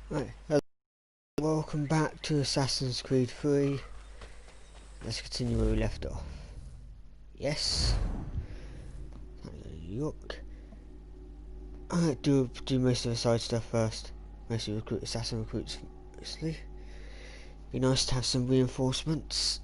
Right, hello. Welcome back to Assassin's Creed 3. Let's continue where we left off. Yes. Look. Alright, do most of the side stuff first. Mostly recruit assassin recruits mostly. Be nice to have some reinforcements.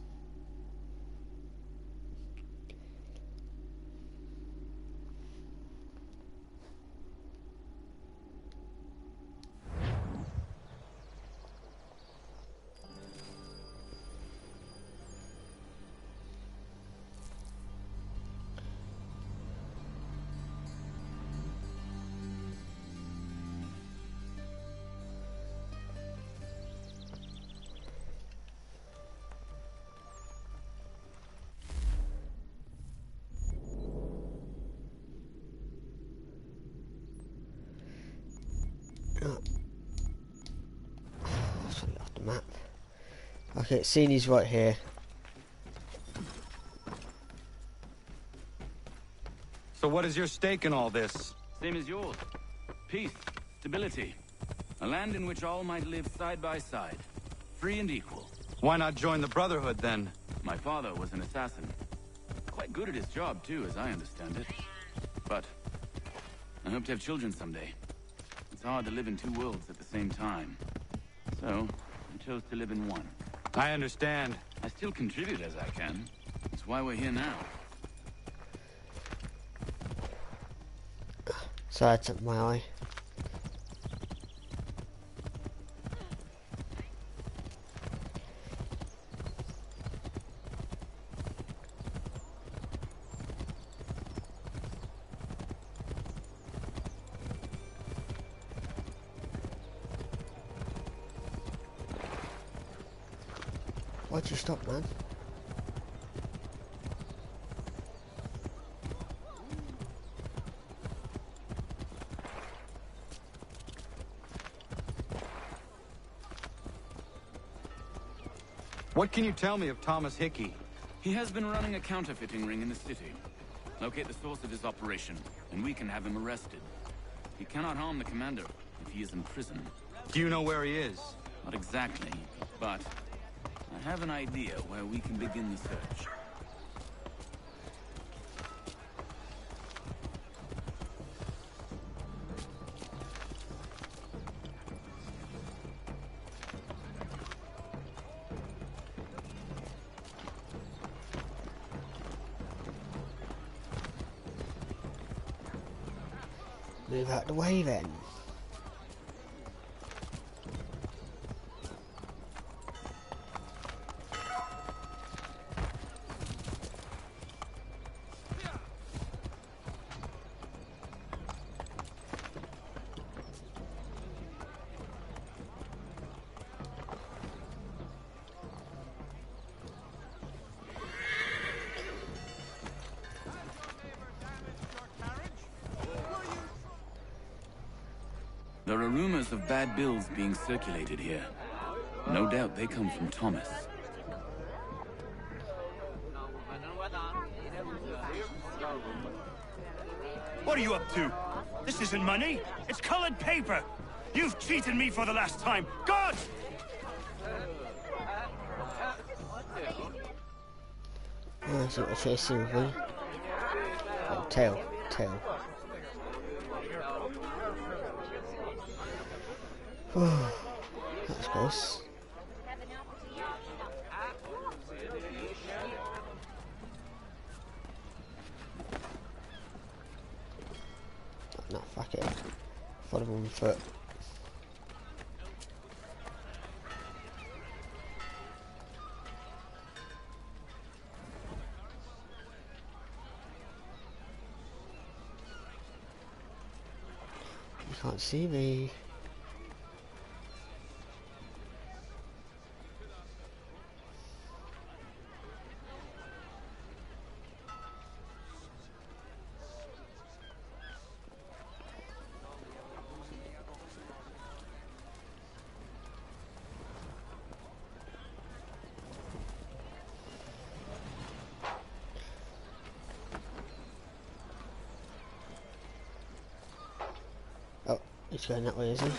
Sorry, off the map. Okay, scenery's right here. So what is your stake in all this? Same as yours. Peace, stability. A land in which all might live side by side. Free and equal. Why not join the Brotherhood then? My father was an assassin. Quite good at his job too, as I understand it. But I hope to have children someday. It's hard to live in two worlds at the same time. So I chose to live in one. I understand. I still contribute as I can. That's why we're here now. So I took my eye. Why'd you stop, man? What can you tell me of Thomas Hickey? He has been running a counterfeiting ring in the city. Locate the source of his operation, and we can have him arrested. He cannot harm the commander if he is in prison. Do you know where he is? Not exactly, but I have an idea where we can begin the search. Move out the way then. There are rumors of bad bills being circulated here. No doubt they come from Thomas. What are you up to? This isn't money. It's colored paper. You've cheated me for the last time. God! That's what we're chasing with me. Oh, tail. That's close. No, fuck it. Follow him on foot. You can't see me. Oh, he's going that way, is he?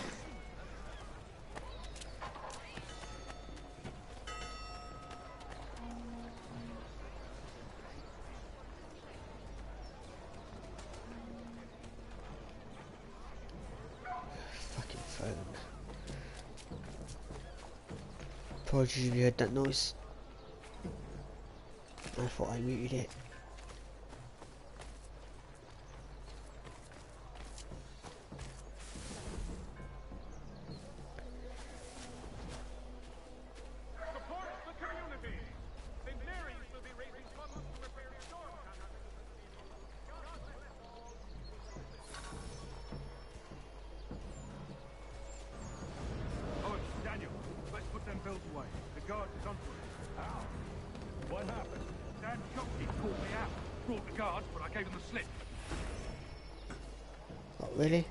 Apologies if you heard that noise. I thought I muted it. Not really.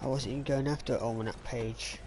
I wasn't even going after it on that page.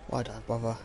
Why do I bother?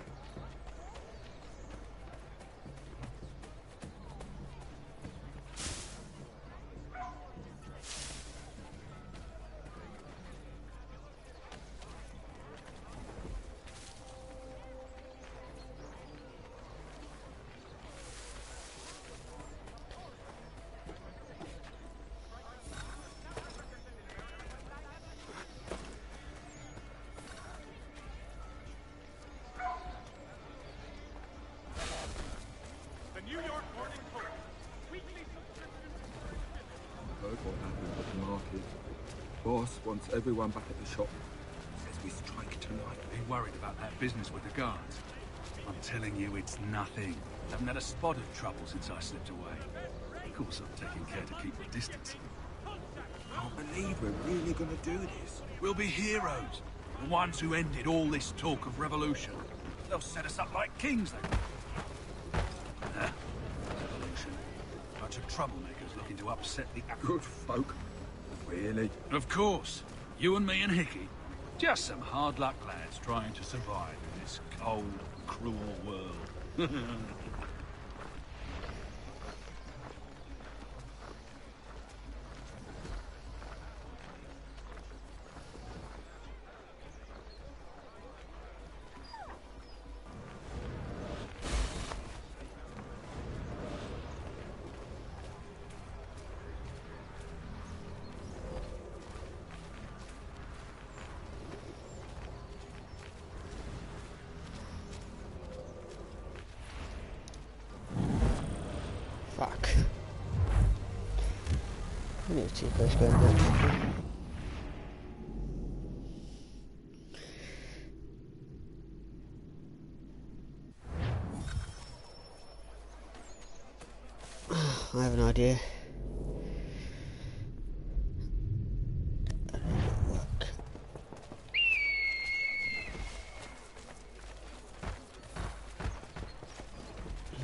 Heard what happened at the market. Boss wants everyone back at the shop. Says we strike tonight. Be worried about that business with the guards. I'm telling you, it's nothing. Haven't had a spot of trouble since I slipped away. Of course, I'm taking care to keep my distance. Can't believe we're really gonna do this. We'll be heroes. The ones who ended all this talk of revolution. They'll set us up like kings, they will. Revolution. Bunch of troublemakers looking to upset the apple. Good folk. Really? Of course. You and me and Hickey. Just some hard luck lads trying to survive in this cold, cruel world. Fuck. I need to see if I going back. I have an idea.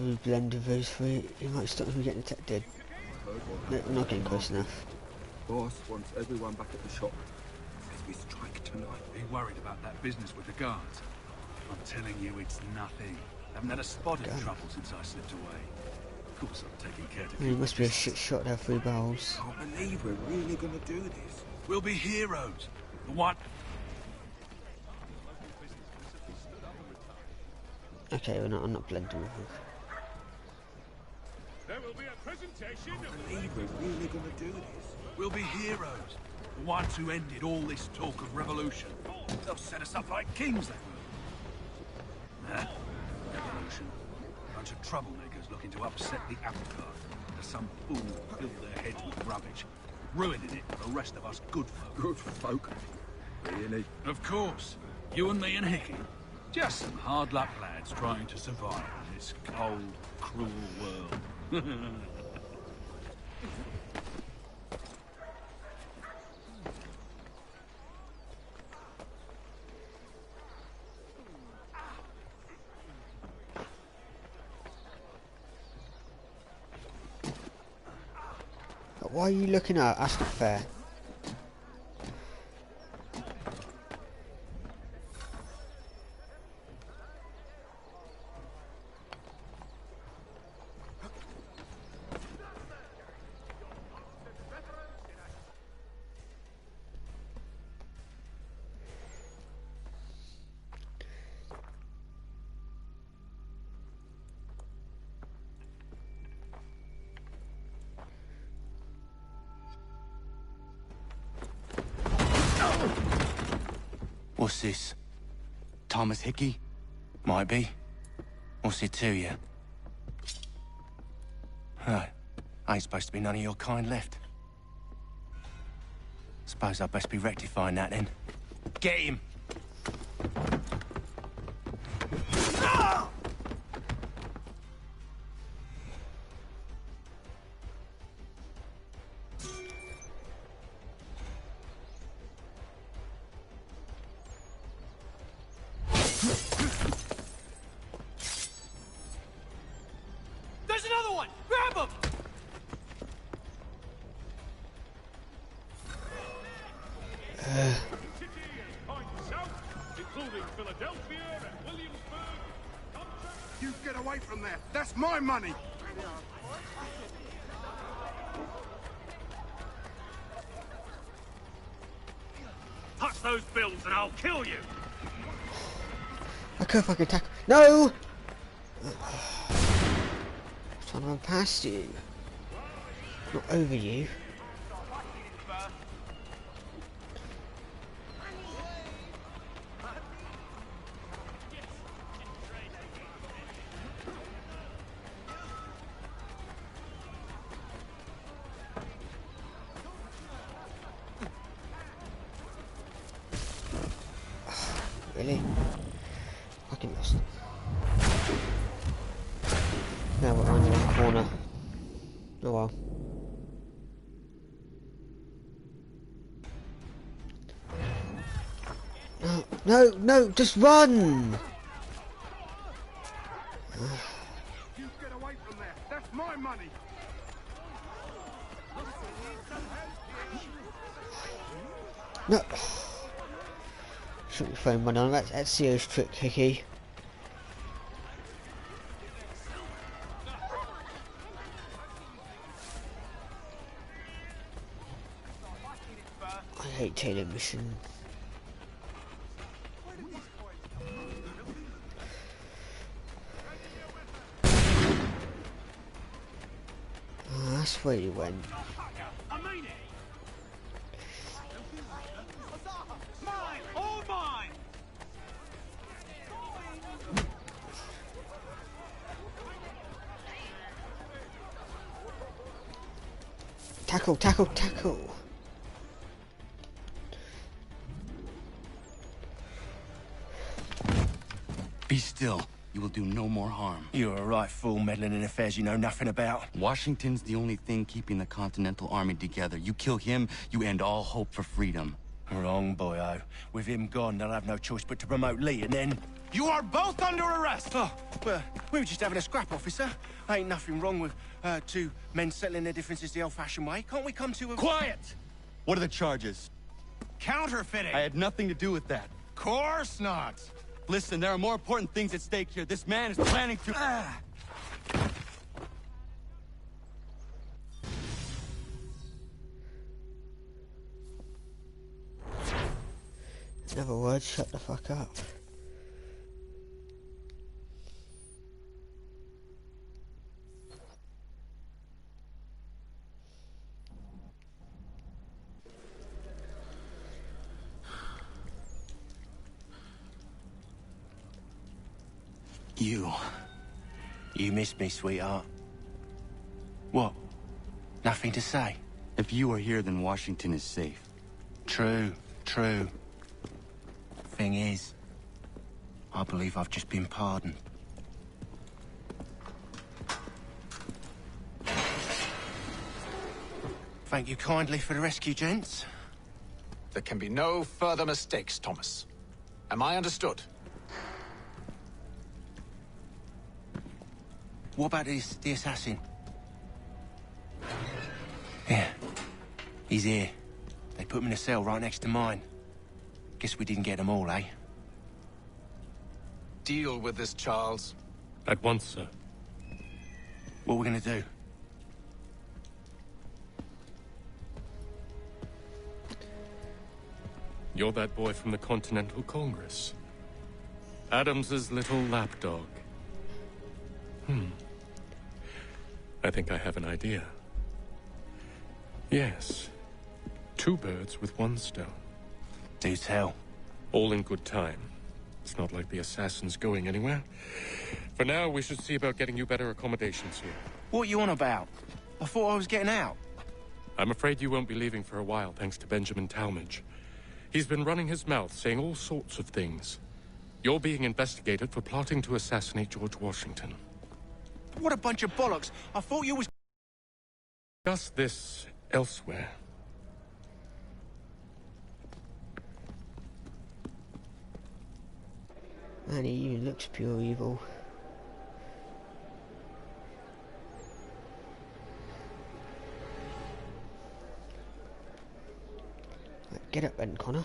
We blend of those three, it might stop me getting detected. No, we're not getting close enough. Boss wants everyone back at the shop. Says we strike tonight. Be worried about that business with the guards. I'm telling you, it's nothing. Haven't had a spot of trouble since I slipped away. Of course, I'm taking care to He keep must the be a peace. shit shot to have 3 barrels. Can't believe we're really gonna do this. We'll be heroes. The one. Okay, I'm not blending with him. There will be a presentation. Can't believe we're really gonna do this. We'll be heroes. The ones who ended all this talk of revolution. They'll set us up like kings, they will. Revolution. Bunch of troublemakers looking to upset the apple cart. There's some fool filled their heads with rubbish, ruining it for the rest of us good folk. Good folk. Really? Of course. You and me and Hickey. Just some hard luck lads trying to survive in this cold, cruel world. Why are you looking at? That's not fair. What's this? Thomas Hickey? Might be. What's it to you? Right. Ain't supposed to be none of your kind left. Suppose I'd best be rectifying that then. Get him! There's another one! Grab him! You get away from there. That's my money. Touch those bills and I'll kill you! I could fucking tackle. No! I'm trying to run past you. Not over you. Really? Fucking lost. Now we're on the corner. Oh well. No, no, no, just run! You get away from there. That's my money. No. Shouldn't be throwing money on. That's serious trick, Hickey. I hate television. Oh, that's where you went. I mean it! Mine! All mine! Tackle, tackle, tackle. Be still. You will do no more harm. You're a right fool meddling in affairs you know nothing about. Washington's the only thing keeping the Continental Army together. You kill him, you end all hope for freedom. Wrong, boyo. With him gone, they'll have no choice but to promote Lee, and then... You are both under arrest! Oh, well, we were just having a scrap, officer. Ain't nothing wrong with two men settling their differences the old-fashioned way. Can't we come to a... Quiet! What are the charges? Counterfeiting! I had nothing to do with that. Course not! Listen, there are more important things at stake here. This man is planning to... In other words, shut the fuck up. You missed me, sweetheart. What? Nothing to say? If you are here, then Washington is safe. True. Thing is, I believe I've just been pardoned. Thank you kindly for the rescue, gents. There can be no further mistakes, Thomas. Am I understood? What about the assassin? Yeah. He's here. They put him in a cell right next to mine. Guess we didn't get them all, eh? Deal with this, Charles. At once, sir. What are we gonna do? You're that boy from the Continental Congress. Adams's little lapdog. I think I have an idea. Yes. 2 birds with 1 stone. Do tell. All in good time. It's not like the assassin's going anywhere. For now, we should see about getting you better accommodations here. What are you on about? I thought I was getting out. I'm afraid you won't be leaving for a while, thanks to Benjamin Talmadge. He's been running his mouth, saying all sorts of things. You're being investigated for plotting to assassinate George Washington. What a bunch of bollocks. I thought you was... Discuss this elsewhere. Man, he even looks pure evil. Right, get up then, Connor.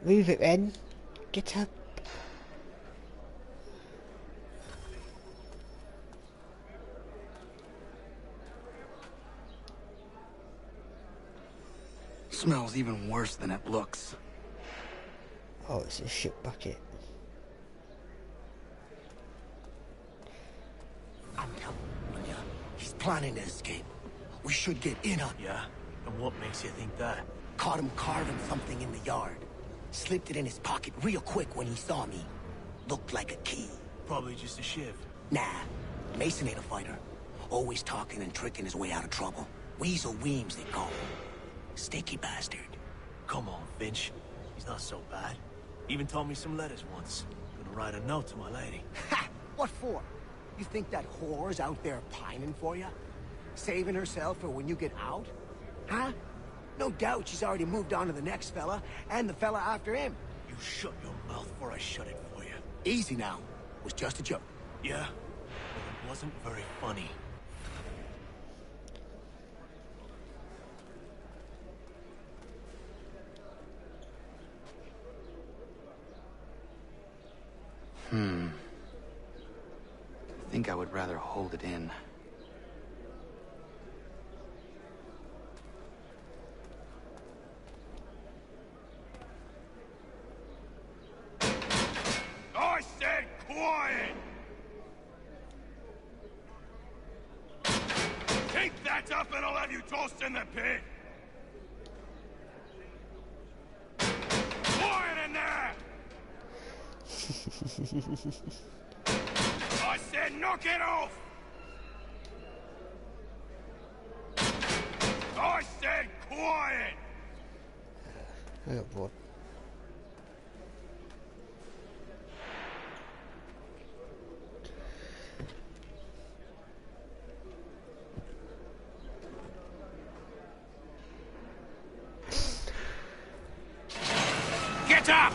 Move it then. Get up. Smells even worse than it looks. Oh, it's a shit bucket. He's planning to escape. We should get in on. Yeah? And what makes you think that? Caught him carving something in the yard. Slipped it in his pocket real quick when he saw me. Looked like a key. Probably just a shiv. Nah, Mason ain't a fighter. Always talking and tricking his way out of trouble. Weasel Weems, they call him. Sticky bastard. Come on, Finch. He's not so bad. Even told me some letters once. Gonna write a note to my lady. Ha! What for? You think that whore's out there pining for you? Saving herself for when you get out? Huh? No doubt she's already moved on to the next fella, and the fella after him. You shut your mouth before I shut it for you. Easy now. It was just a joke. Yeah? But it wasn't very funny. I think I would rather hold it in. I said quiet! Keep that up and I'll have you tossed in the pit! Quiet in there! I said knock it off! I said quiet! I got bored. Get up!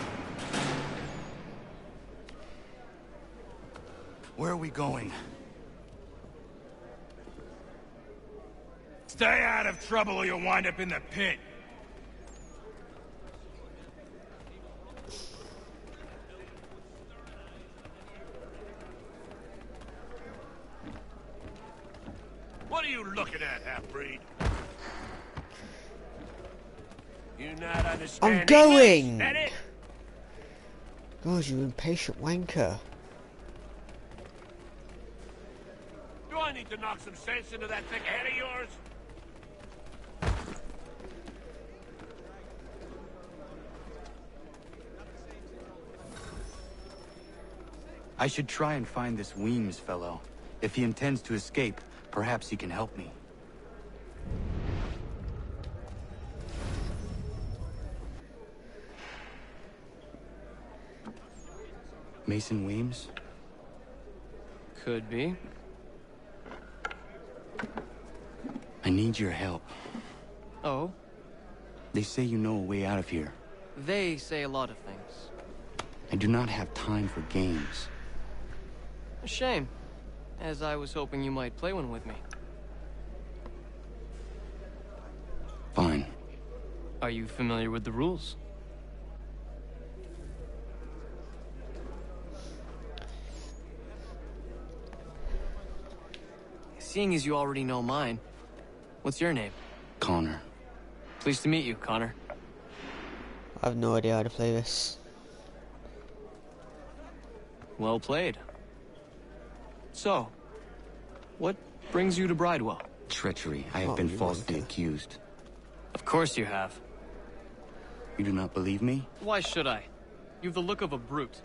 Where are we going? Stay out out of trouble or you'll wind up in the pit. What are you looking at, half-breed? You not understand I'm going! English, that it? God, you impatient wanker. Do I need to knock some sense into that thick head of yours? I should try and find this Weems fellow. If he intends to escape, perhaps he can help me. Mason Weems? Could be. I need your help. Oh? They say you know a way out of here. They say a lot of things. I do not have time for games. A shame, as I was hoping you might play one with me. Fine. Are you familiar with the rules? Seeing as you already know mine, what's your name? Connor. Pleased to meet you, Connor. I have no idea how to play this. Well played. So, what brings you to Bridewell? Treachery. I have been falsely accused. Of course you have. You do not believe me? Why should I? You've the look of a brute.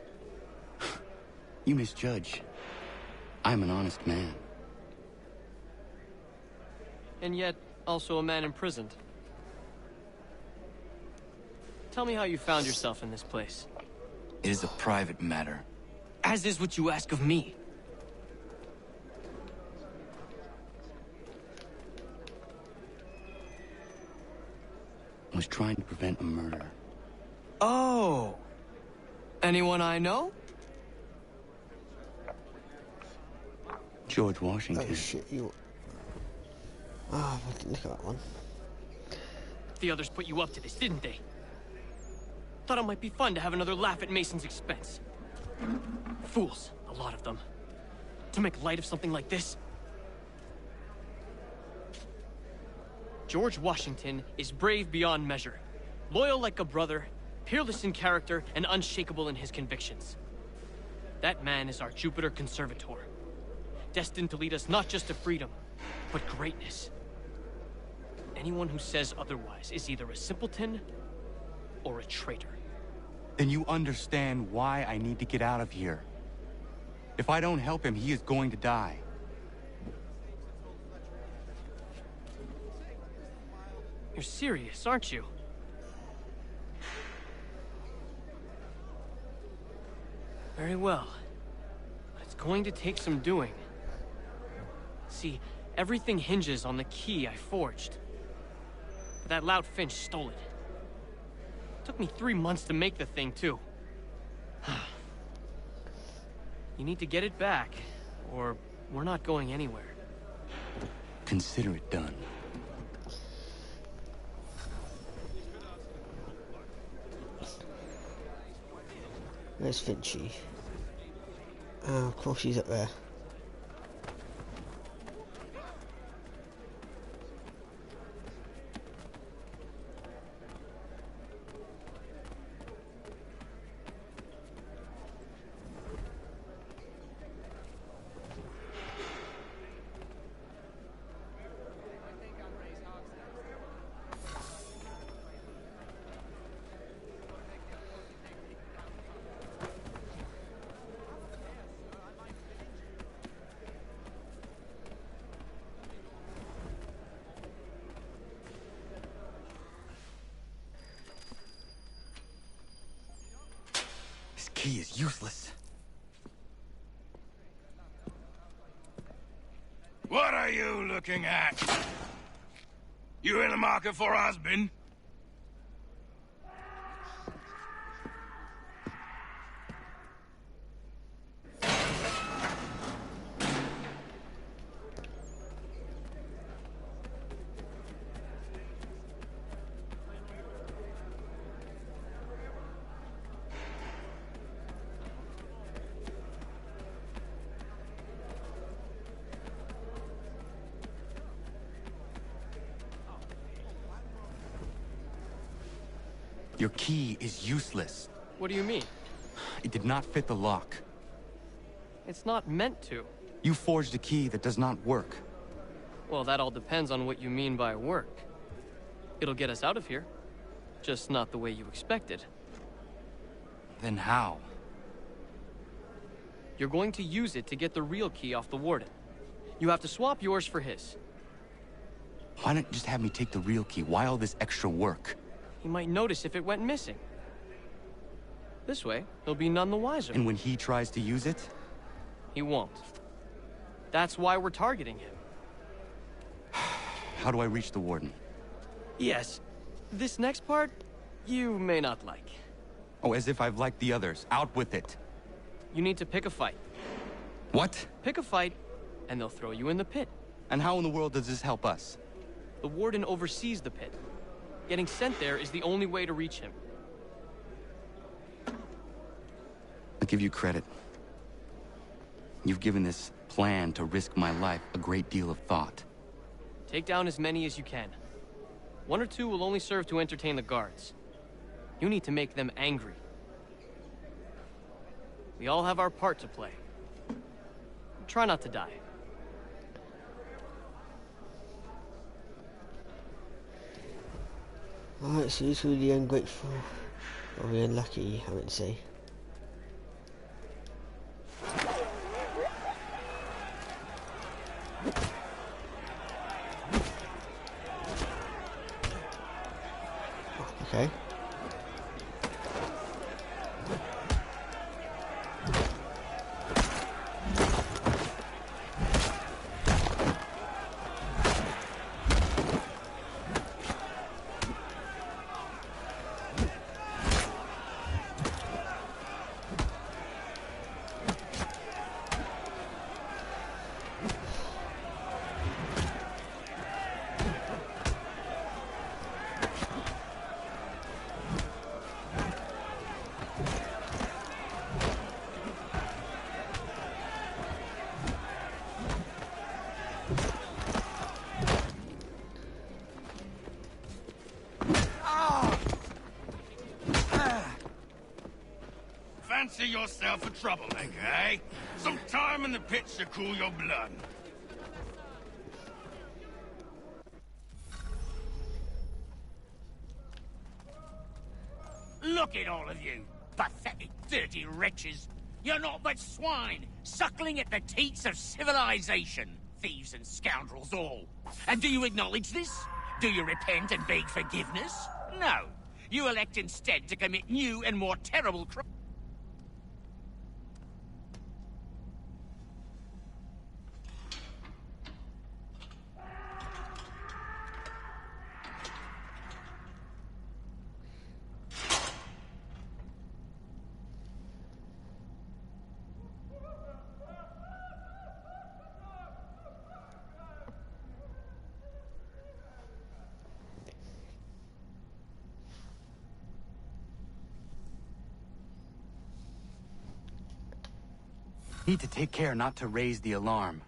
You misjudge. I'm an honest man. And yet, also a man imprisoned. Tell me how you found yourself in this place. It is a private matter. As is what you ask of me. I was trying to prevent a murder. Oh! Anyone I know? George Washington. Oh shit, you... Ah, oh, look at that one. The others put you up to this, didn't they? Thought it might be fun to have another laugh at Mason's expense. Fools, a lot of them. To make light of something like this. George Washington is brave beyond measure. Loyal like a brother, peerless in character, and unshakable in his convictions. That man is our Jupiter Conservator. Destined to lead us not just to freedom, but greatness. Anyone who says otherwise is either a simpleton or a traitor. Then you understand why I need to get out of here. If I don't help him, he is going to die. You're serious, aren't you? Very well. But it's going to take some doing. See, everything hinges on the key I forged. But that lout Finch stole it. Took me 3 months to make the thing, too. You need to get it back, or we're not going anywhere. Consider it done. Where's Finchy? Oh, of course he's up there. Key is useless. What are you looking at? You in the market for a husband? Your key is useless. What do you mean? It did not fit the lock. It's not meant to. You forged a key that does not work. Well, that all depends on what you mean by work. It'll get us out of here. Just not the way you expected. Then how? You're going to use it to get the real key off the warden. You have to swap yours for his. Why not just have me take the real key? Why all this extra work? He might notice if it went missing. This way, he'll be none the wiser. And when he tries to use it? He won't. That's why we're targeting him. How do I reach the warden? Yes. This next part, you may not like. Oh, as if I've liked the others. Out with it. You need to pick a fight. What? Pick a fight, and they'll throw you in the pit. And how in the world does this help us? The warden oversees the pit. Getting sent there is the only way to reach him. I'll give you credit. You've given this plan to risk my life a great deal of thought. Take down as many as you can. 1 or 2 will only serve to entertain the guards. You need to make them angry. We all have our part to play. Try not to die. Alright, so who's really ungrateful or the unlucky, I would say. Okay. Fancy yourself a troublemaker, eh? Some time in the pits to cool your blood. Look at all of you, pathetic, dirty wretches. You're not but swine, suckling at the teats of civilization. Thieves and scoundrels all. And do you acknowledge this? Do you repent and beg forgiveness? No. You elect instead to commit new and more terrible crimes. Need to take care not to raise the alarm.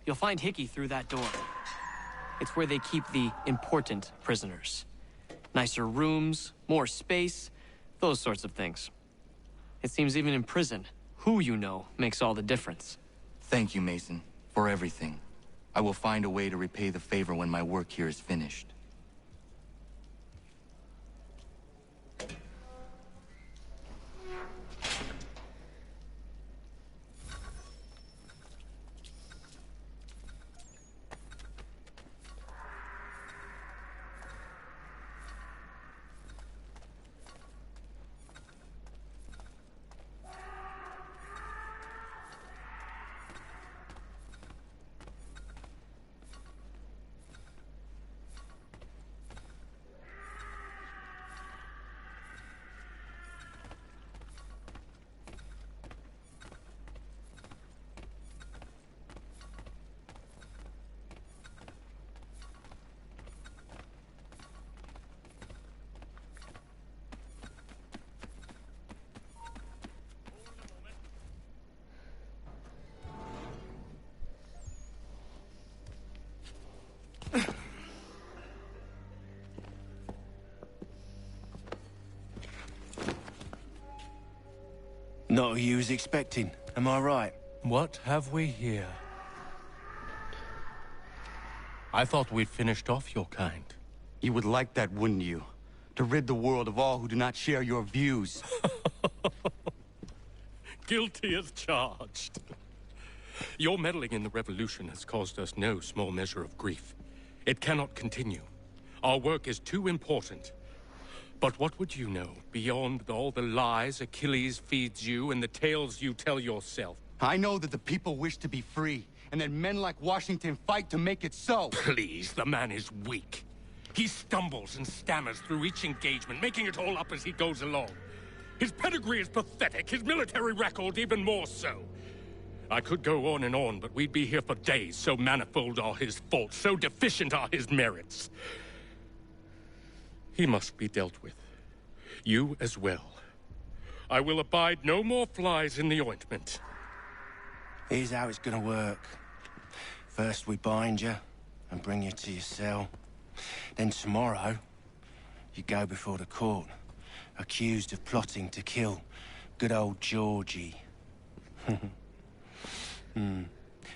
You'll find Hickey through that door. It's where they keep the important prisoners. Nicer rooms, more space, those sorts of things. It seems even in prison, who you know makes all the difference. Thank you, Mason, for everything. I will find a way to repay the favor when my work here is finished. Not who you was expecting, am I right? What have we here? I thought we'd finished off your kind. You would like that, wouldn't you? To rid the world of all who do not share your views. Guilty as charged. Your meddling in the revolution has caused us no small measure of grief. It cannot continue. Our work is too important. But what would you know beyond all the lies Achilles feeds you and the tales you tell yourself? I know that the people wish to be free, and that men like Washington fight to make it so. Please, the man is weak. He stumbles and stammers through each engagement, making it all up as he goes along. His pedigree is pathetic, his military record even more so. I could go on and on, but we'd be here for days, so manifold are his faults, so deficient are his merits. He must be dealt with. You as well. I will abide no more flies in the ointment. Here's how it's gonna work. First we bind you and bring you to your cell. Then tomorrow, you go before the court, accused of plotting to kill good old Georgie.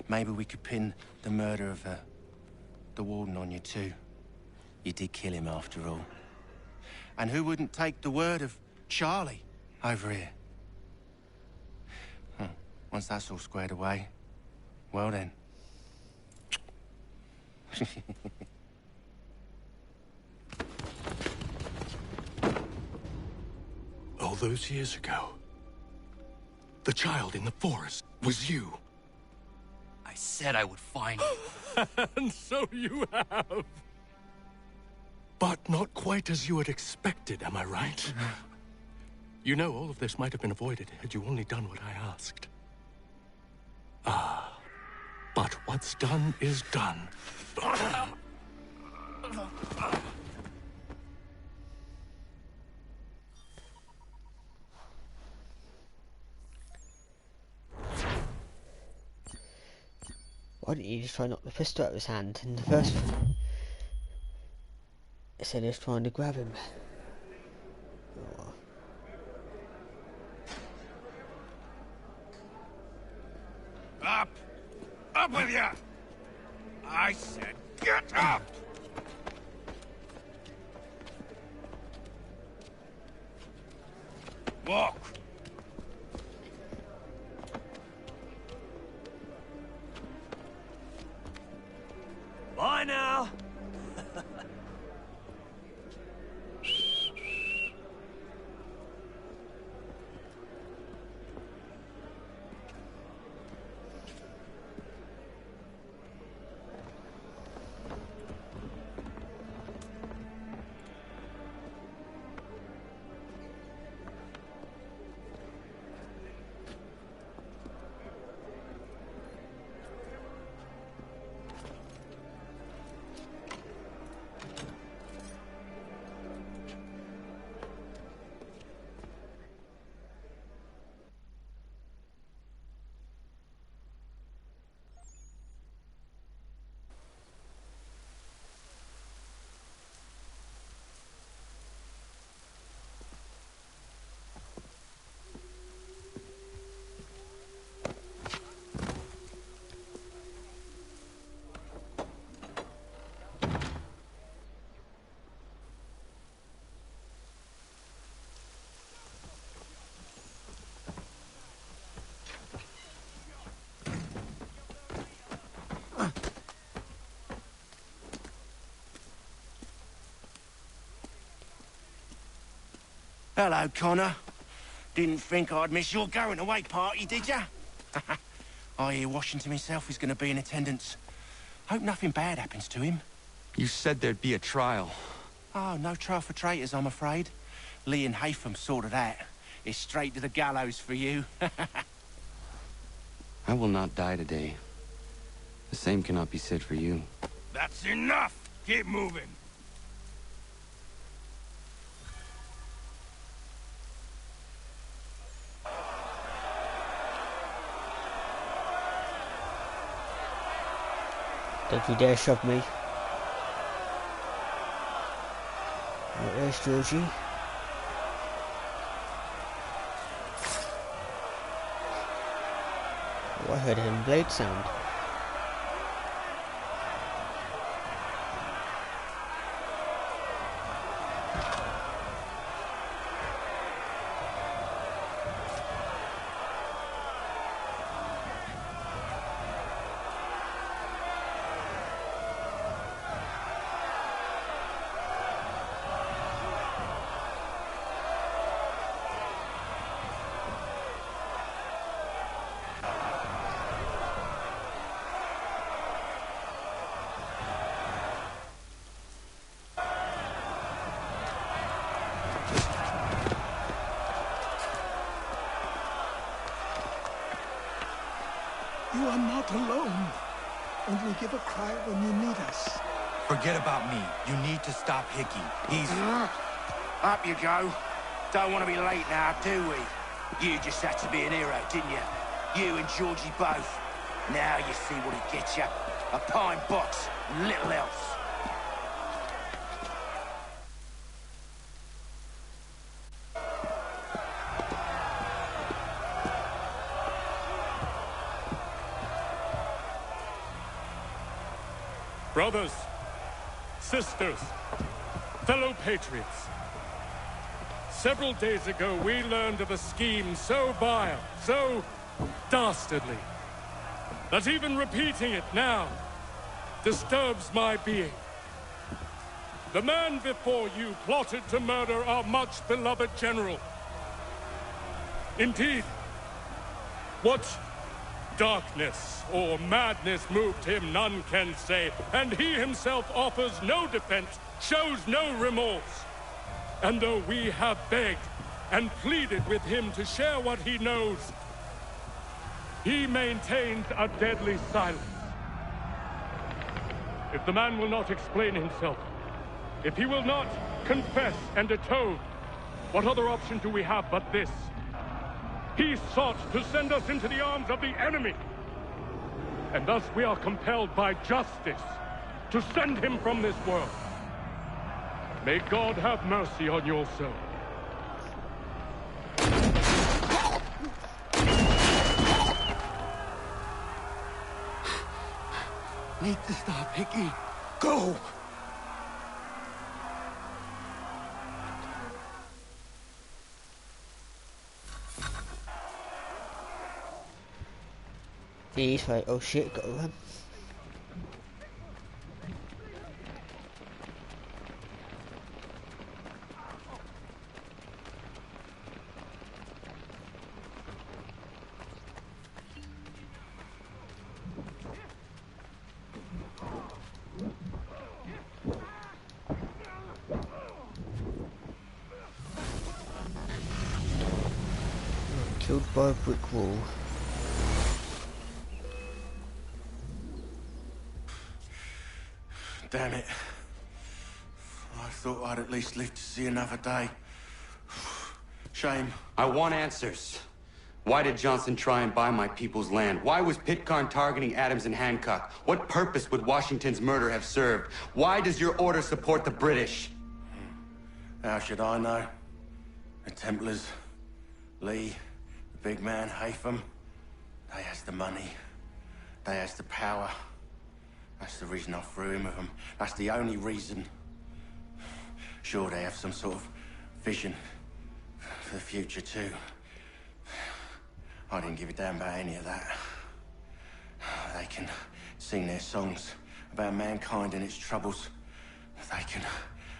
Maybe we could pin the murder of the warden on you too. You did kill him after all. And who wouldn't take the word of Charlie over here? Once that's all squared away, well then. All those years ago, the child in the forest was you. I said I would find you. And so you have. But not quite as you had expected, am I right? You know, all of this might have been avoided had you only done what I asked. Ah, but what's done is done. Why didn't you just try and knock the pistol out of his hand in the first one? Instead of trying to grab him. Oh. Up! Up with you! I said get up! Walk! Bye now. Hello, Connor. Didn't think I'd miss your going away party, did ya? I hear Washington himself is going to be in attendance. Hope nothing bad happens to him. You said there'd be a trial. Oh, no trial for traitors, I'm afraid. Lee and Haytham sorted that. It's straight to the gallows for you. I will not die today. The same cannot be said for you. That's enough! Keep moving! Don't you dare shove me. Right, there's Georgie. I heard a hidden blade sound. You are not alone. Only give a cry when you need us. Forget about me. You need to stop Hickey. He's... Up you go. Don't want to be late now, do we? You just had to be an hero, didn't you? You and Georgie both. Now you see what it gets you. A pine box, little else. Brothers, sisters, fellow patriots. Several days ago, we learned of a scheme so vile, so dastardly, that even repeating it now disturbs my being. The man before you plotted to murder our much-beloved general. Indeed, what darkness or madness moved him, none can say, and he himself offers no defense, shows no remorse. And though we have begged and pleaded with him to share what he knows, he maintains a deadly silence. If the man will not explain himself, if he will not confess and atone, what other option do we have but this? He sought to send us into the arms of the enemy. And thus we are compelled by justice to send him from this world. May God have mercy on your soul. Need to stop, Hickey. Go! He's like, oh shit, gotta run. Killed by a brick wall. Damn it. I thought I'd at least live to see another day. Shame. I want answers. Why did Johnson try and buy my people's land? Why was Pitcairn targeting Adams and Hancock? What purpose would Washington's murder have served? Why does your order support the British? How should I know? The Templars, Lee, the big man, Haytham, they has the money. They has the power. That's the reason I threw him with them. That's the only reason. Sure, they have some sort of vision for the future, too. I didn't give a damn about any of that. They can sing their songs about mankind and its troubles. They can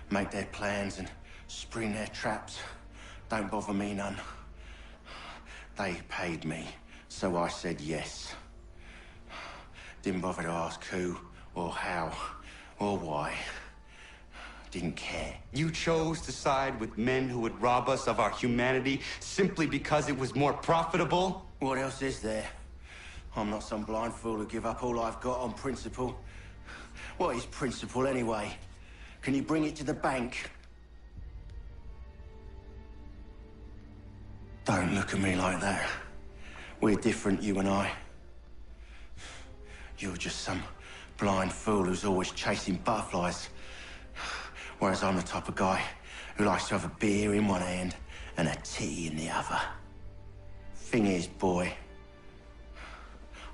make their plans and spring their traps. Don't bother me none. They paid me, so I said yes. Didn't bother to ask who, or how, or why. Didn't care. You chose to side with men who would rob us of our humanity simply because it was more profitable? What else is there? I'm not some blind fool to give up all I've got on principle. What is principle, anyway? Can you bring it to the bank? Don't look at me like that. We're different, you and I. You're just some blind fool who's always chasing butterflies. Whereas I'm the type of guy who likes to have a beer in one hand and a tea in the other. Thing is, boy,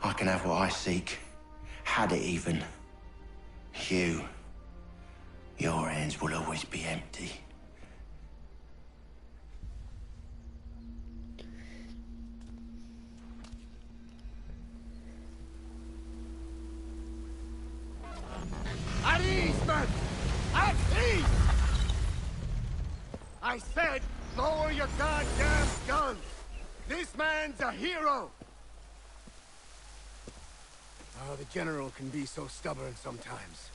I can have what I seek. Had it even. Your hands will always be empty. At ease, men! At ease! I said, lower your goddamn guns! This man's a hero! Oh, the General can be so stubborn sometimes.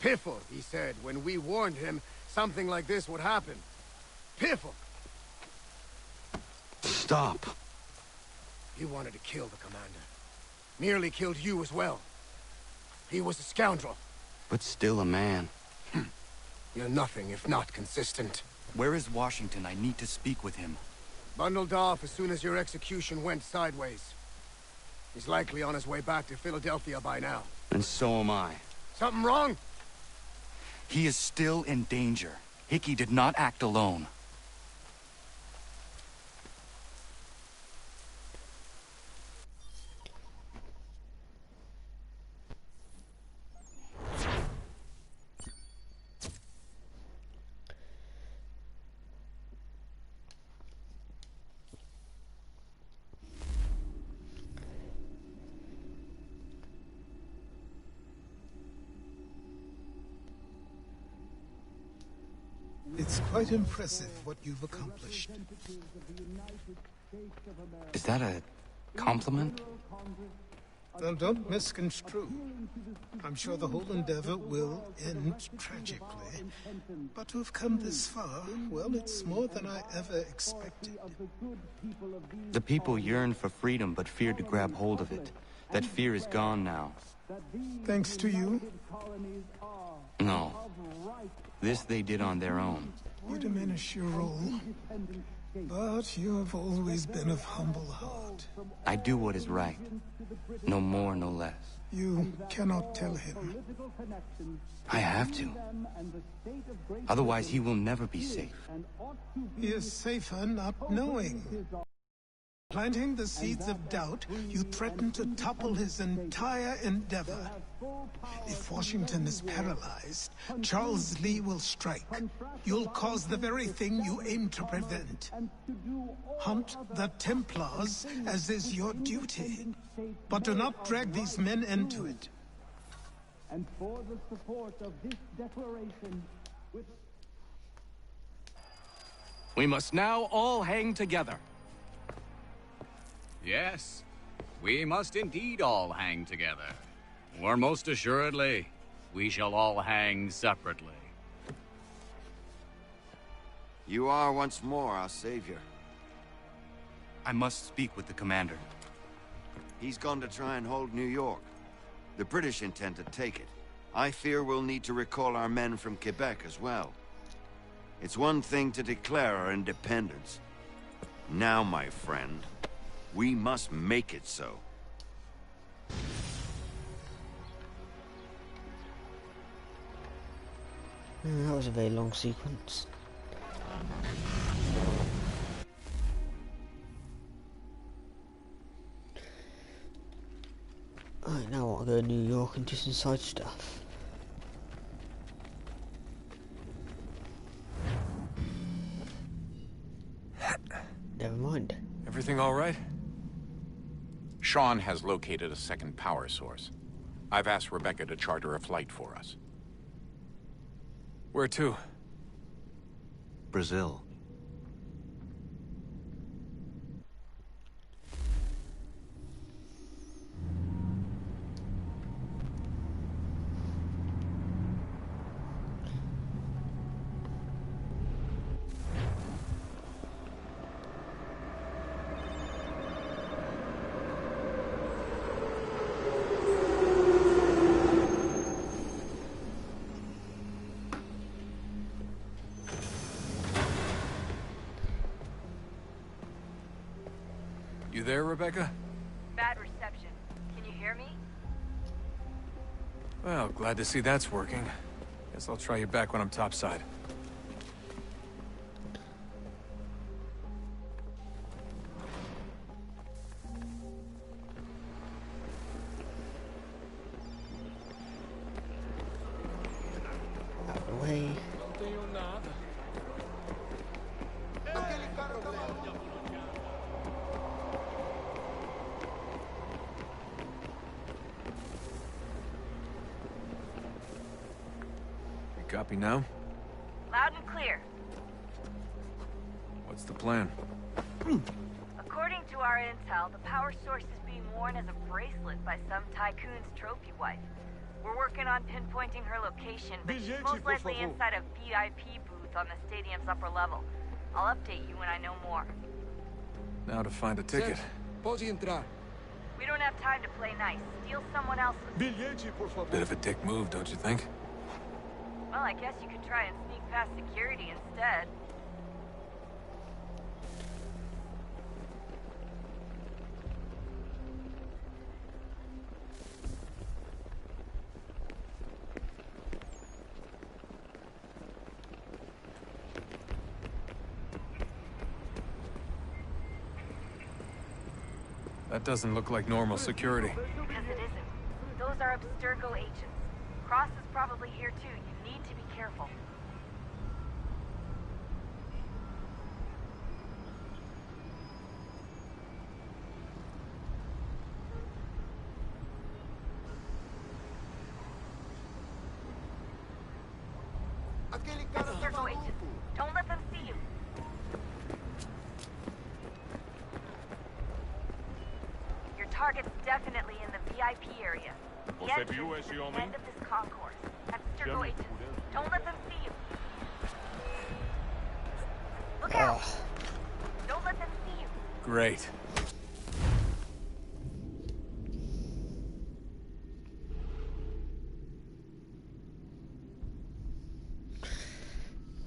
Piffle, he said, when we warned him something like this would happen. Piffle! Stop. He wanted to kill the commander. Nearly killed you as well. He was a scoundrel. But still a man. You're nothing if not consistent. Where is Washington? I need to speak with him. Bundled off as soon as your execution went sideways. He's likely on his way back to Philadelphia by now. And so am I. Something wrong? He is still in danger. Hickey did not act alone. It's quite impressive what you've accomplished. Is that a compliment? Don't misconstrue. I'm sure the whole endeavor will end tragically. But to have come this far, well, it's more than I ever expected. The people yearn for freedom but feared to grab hold of it. That fear is gone now. Thanks to you? No. This they did on their own. You diminish your role. But you have always been of humble heart. I do what is right. No more, no less. You cannot tell him. I have to. Otherwise, he will never be safe. He is safer not knowing. Planting the seeds of doubt, you threaten to topple his entire endeavor. If Washington is paralyzed, Charles Lee will strike. You'll cause the very thing you aim to prevent. Hunt the Templars, as is your duty. But do not drag these men into it. And for the support of this declaration, We must now all hang together. Yes, we must indeed all hang together. Or most assuredly, we shall all hang separately. You are once more our savior. I must speak with the commander. He's gone to try and hold New York. The British intend to take it. I fear we'll need to recall our men from Quebec as well. It's one thing to declare our independence. Now, my friend, we must make it so. That was a very long sequence. Alright, now I want to go to New York and do some side stuff. Never mind. Everything all right? Sean has located a second power source. I've asked Rebecca to charter a flight for us. Where to? Brazil. You there, Rebecca? Bad reception. Can you hear me? Well, glad to see that's working. Guess I'll try you back when I'm topside. copy now? Loud and clear. What's the plan? According to our intel, the power source is being worn as a bracelet by some tycoon's trophy wife. We're working on pinpointing her location, but she's most likely inside a VIP booth on the stadium's upper level. I'll update you when I know more. Now to find a ticket. We don't have time to play nice. Steal someone else's. Bit of a dick move, don't you think? Well, I guess you could try and sneak past security instead. That doesn't look like normal security. Because it isn't. Those are Abstergo agents. Cross is probably here too. You need to be careful. Abstergo agents. Don't let them see you. Your target's definitely in the VIP area. The entrance is at the end of this concourse. Abstergo agents. Don't let them see you. Look out! Don't let them see you. Great.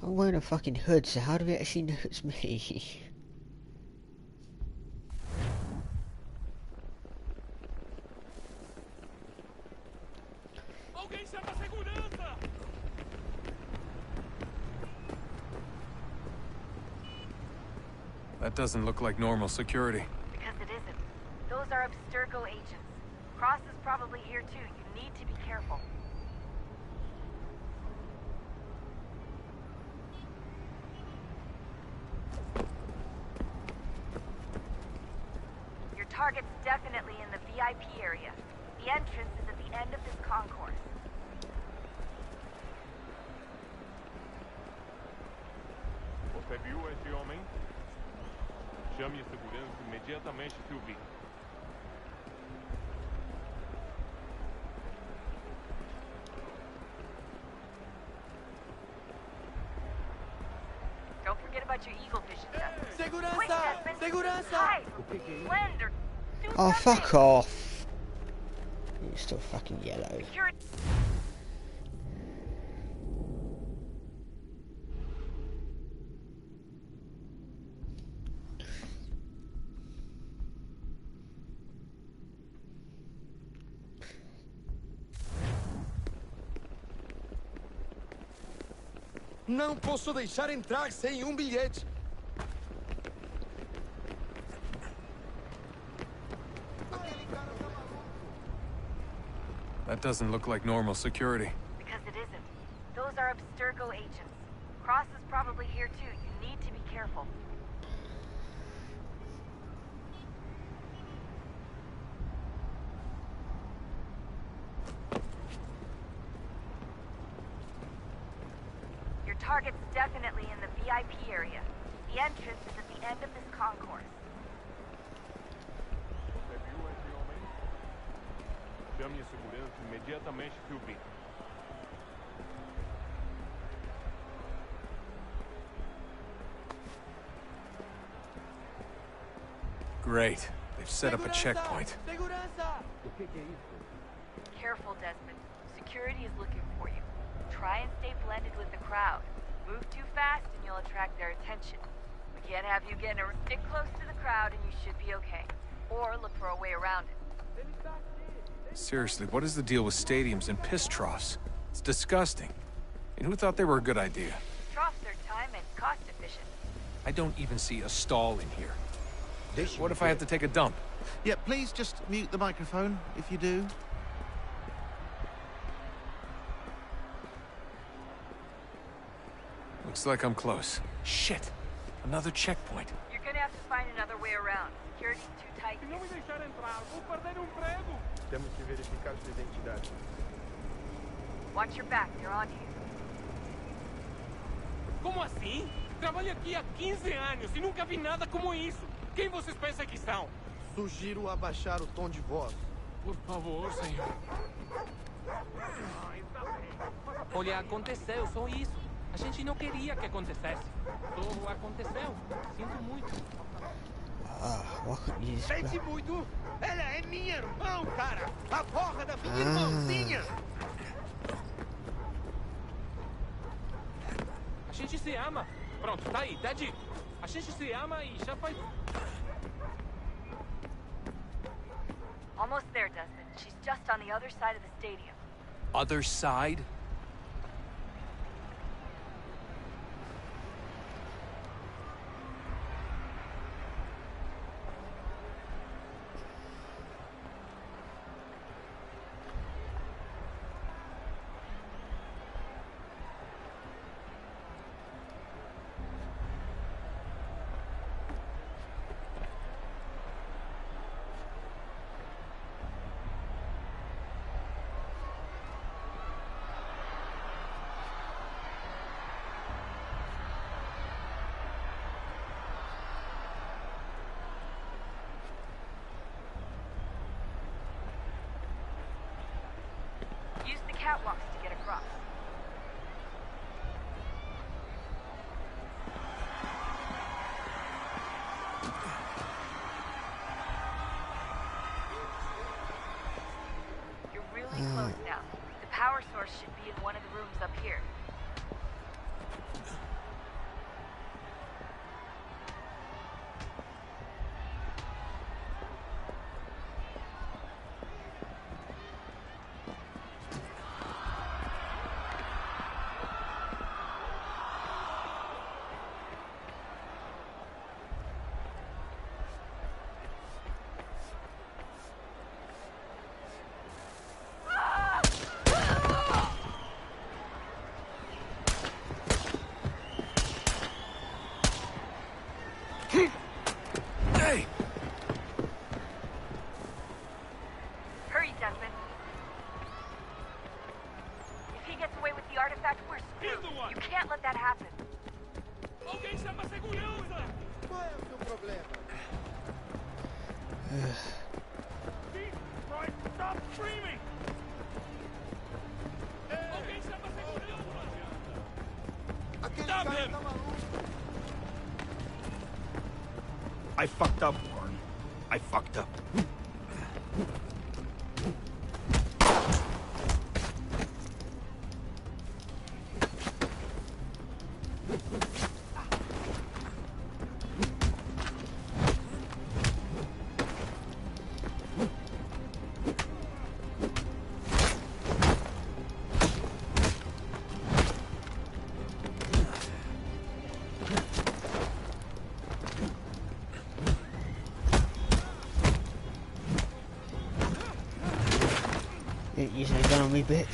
I'm wearing a fucking hood, so how do we actually know it's me? That doesn't look like normal security. Because it isn't. Those are Abstergo agents. Cross is probably here too. You need to be careful. Your target's definitely in the VIP area. The entrance is at the end of this concourse. Você viu esse homem? Chame a segurança imediatamente que o vi. Don't forget about your eagle vision. Segurança! Quick, Desmond! Segurança! Hide! Blend or do Oh, something! fuck off! You're still fucking yellow. Security. Não posso deixar entrar sem bilhete. That doesn't look like normal security. Because it isn't. Those are Abstergo agents. Cross is probably here too. You need to be careful. Your target's definitely in the VIP area. The entrance is at the end of this concourse. Você viu esse homem? Chame a segurança imediatamente que o vi. Great. They've set up a checkpoint. Careful, Desmond. Security is looking for you. Try and stay blended with the crowd. Move too fast and you'll attract their attention. We can't have you getting a stick close to the crowd and you should be okay. Or look for a way around it. Seriously, what is the deal with stadiums and piss troughs? It's disgusting. And who thought they were a good idea? Troughs are time and cost efficient. I don't even see a stall in here. What if I have to take a dump? Yeah, please just mute the microphone if you do. Looks like I'm close. Shit! Another checkpoint. You're gonna have to find another way around. Security's too tight. Se não me deixar entrar, vou perder emprego. Temos que verificar sua identidade. Watch your back, they're on you. Como assim? Trabalho aqui há 15 anos e nunca vi nada como isso. Quem vocês pensam que são? Sugiro abaixar o tom de voz. Por favor, senhor. Olha, aconteceu só isso. A gente não queria que acontecesse. Só aconteceu. Sinto muito. Why couldn't you just Sente muito? Ela é minha irmã, cara! A porra da minha irmãzinha! A gente se ama. Pronto, tá aí, tá dito. A gente se ama e já faz... Almost there, Desmond. She's just on the other side of the stadium. Other side? Use the catwalks to get across. You're really close now. The power source should be in one of the rooms up here. Hey! Hurry, Desmond. If he gets away with the artifact, we're screwed. You can't let that happen. Alguém chama a segurança! Qual é o seu problema? Right, stop screaming! Alguém chama a segurança! Aquele Stop cara him! tá maluco. I fucked up, Warren. I fucked up. You ain't using a gun on me, bitch.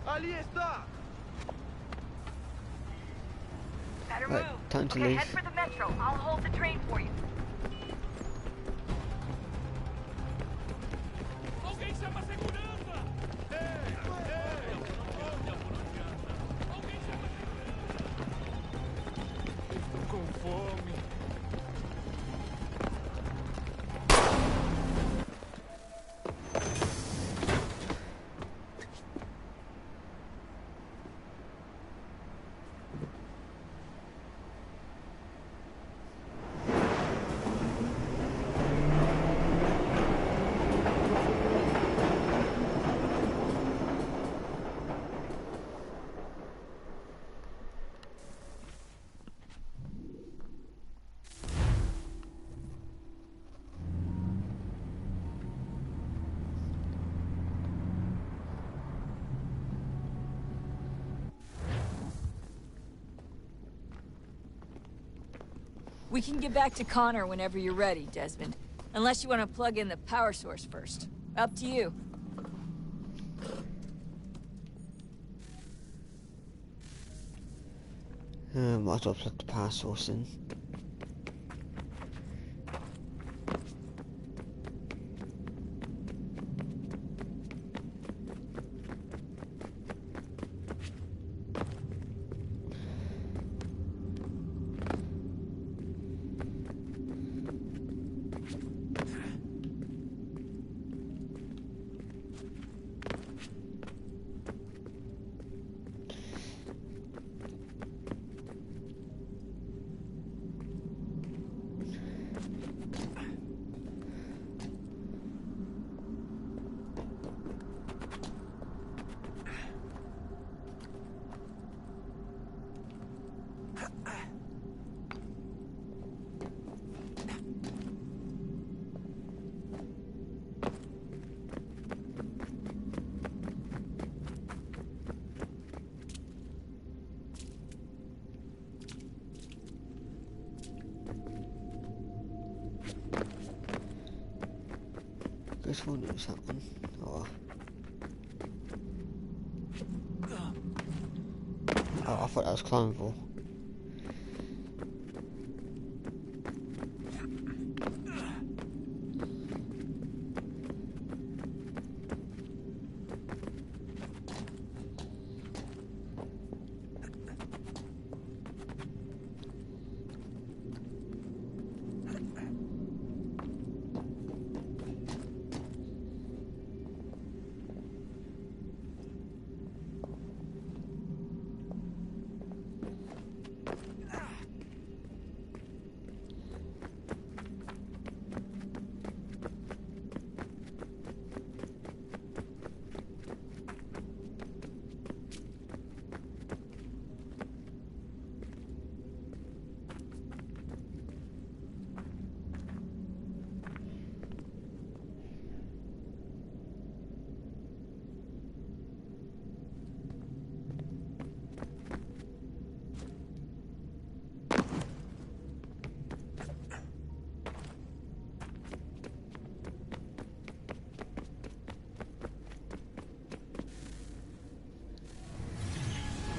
Ali está! Better Right, move. time to okay, leave. head for the metro. I'll hold the train for you. Alguém chama a segurança! Alguém chama a segurança! Estou com fome. We can get back to Connor whenever you're ready, Desmond. Unless you want to plug in the power source first. Up to you. Might as well plug the power source in. This one is that one. Oh. Oh, I thought that was climbable.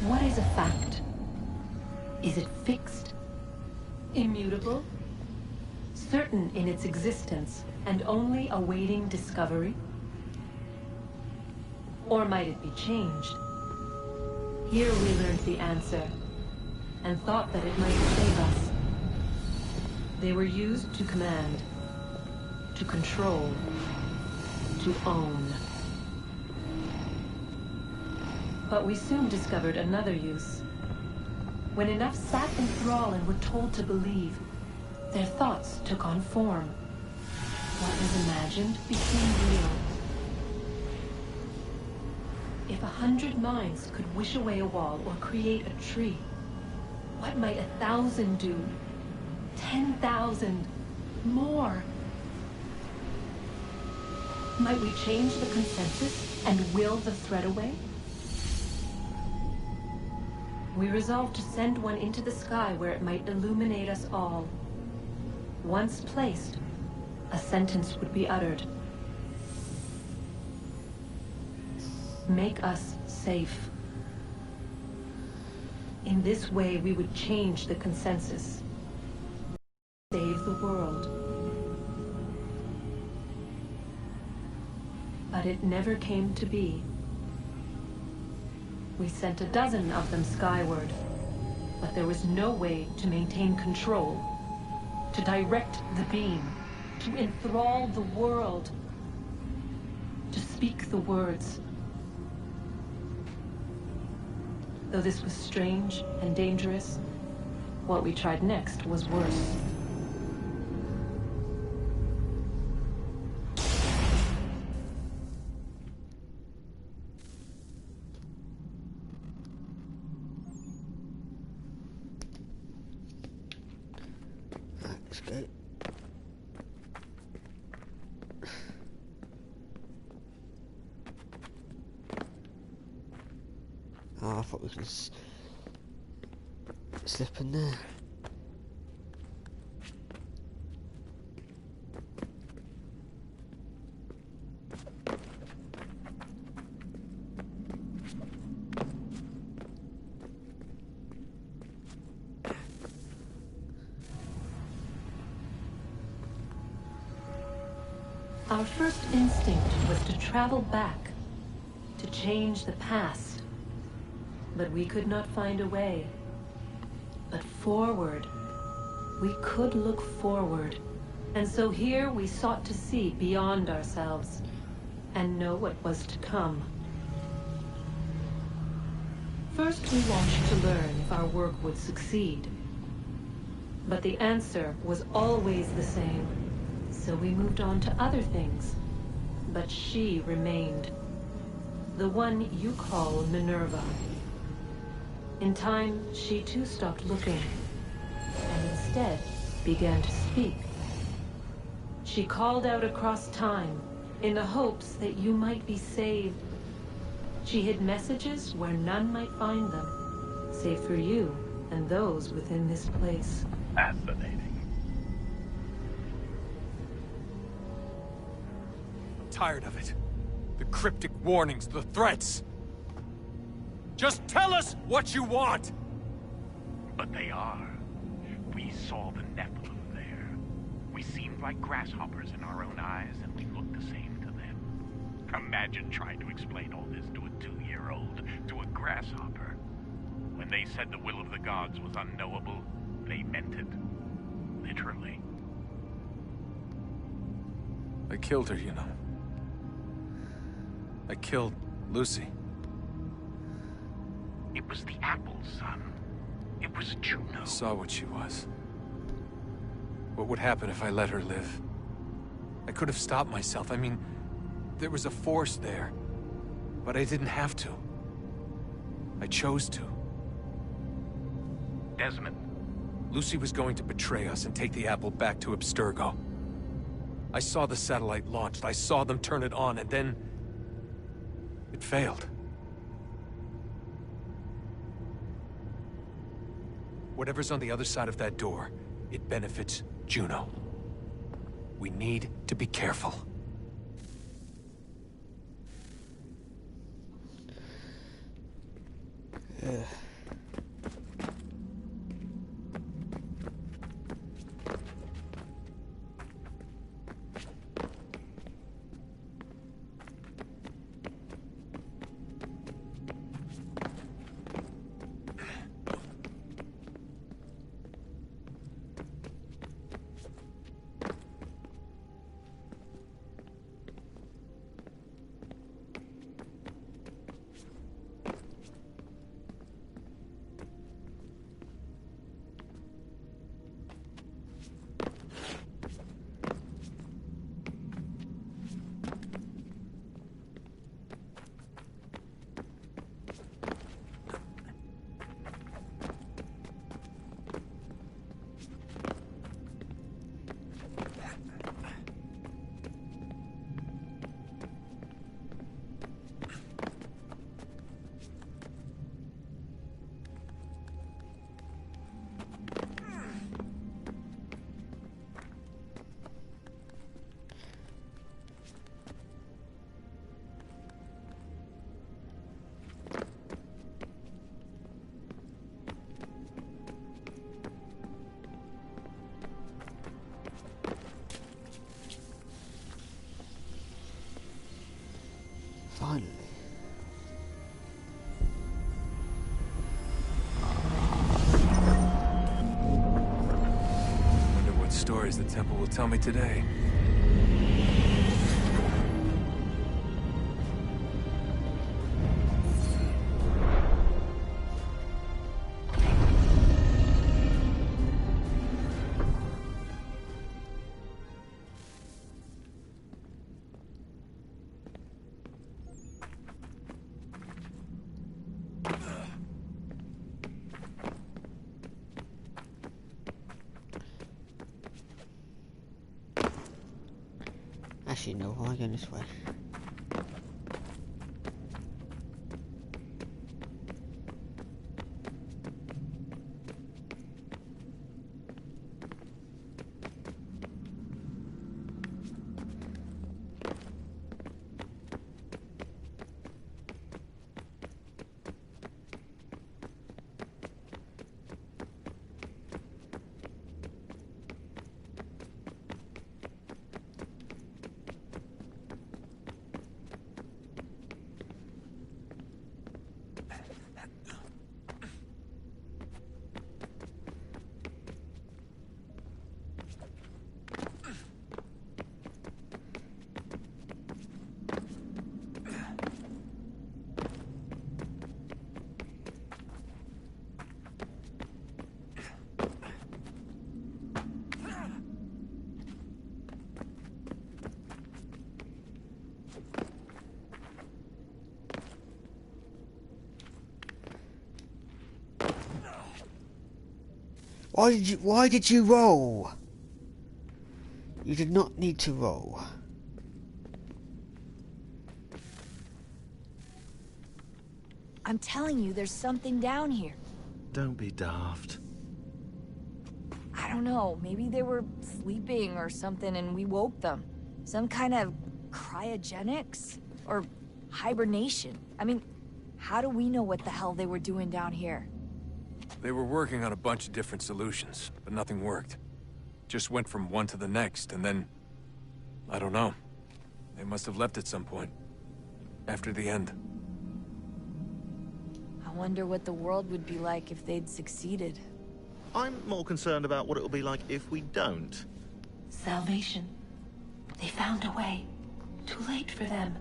What is a fact? Is it fixed? Immutable? Certain in its existence and only awaiting discovery? Or might it be changed? Here we learned the answer, and thought that it might save us. They were used to command, to control, to own. But we soon discovered another use. When enough sat in thrall and were told to believe, their thoughts took on form. What was imagined became real. If 100 minds could wish away a wall or create a tree, what might 1,000 do? 10,000? More? Might we change the consensus and will the threat away? We resolved to send one into the sky where it might illuminate us all. Once placed, a sentence would be uttered. Make us safe. In this way, we would change the consensus. Save the world. But it never came to be. We sent a dozen of them skyward, but there was no way to maintain control, to direct the beam, to enthrall the world, to speak the words. Though this was strange and dangerous, what we tried next was worse. Let's go. Oh, I thought we could slip in there. Our first instinct was to travel back, to change the past. But we could not find a way. But forward. We could look forward. And so here we sought to see beyond ourselves, and know what was to come. First we watched to learn if our work would succeed. But the answer was always the same. So we moved on to other things. But she remained. The one you call Minerva. In time, she too stopped looking, and instead began to speak. She called out across time, in the hopes that you might be saved. She hid messages where none might find them, save for you and those within this place. Fascinating. I'm tired of it. The cryptic warnings, the threats. Just tell us what you want! But they are. We saw the Nephilim there. We seemed like grasshoppers in our own eyes, and we looked the same to them. Imagine trying to explain all this to a 2-year-old, to a grasshopper. When they said the will of the gods was unknowable, they meant it. Literally. I killed her, you know. I killed Lucy. It was the apple, son. It was Juno. I saw what she was. What would happen if I let her live? I could have stopped myself. I mean, there was a force there. But I didn't have to. I chose to. Desmond. Lucy was going to betray us and take the apple back to Abstergo. I saw the satellite launched. I saw them turn it on, and then... it failed. Whatever's on the other side of that door, it benefits Juno. We need to be careful. Finally. Wonder what stories the temple will tell me today. Actually, no, why going this way? Why did you roll? You did not need to roll. I'm telling you, there's something down here. Don't be daft. I don't know, maybe they were sleeping or something and we woke them. Some kind of cryogenics? Or hibernation? I mean, how do we know what the hell they were doing down here? They were working on a bunch of different solutions, but nothing worked. Just went from one to the next, and then... I don't know. They must have left at some point. After the end. I wonder what the world would be like if they'd succeeded. I'm more concerned about what it'll be like if we don't. Salvation. They found a way. Too late for them,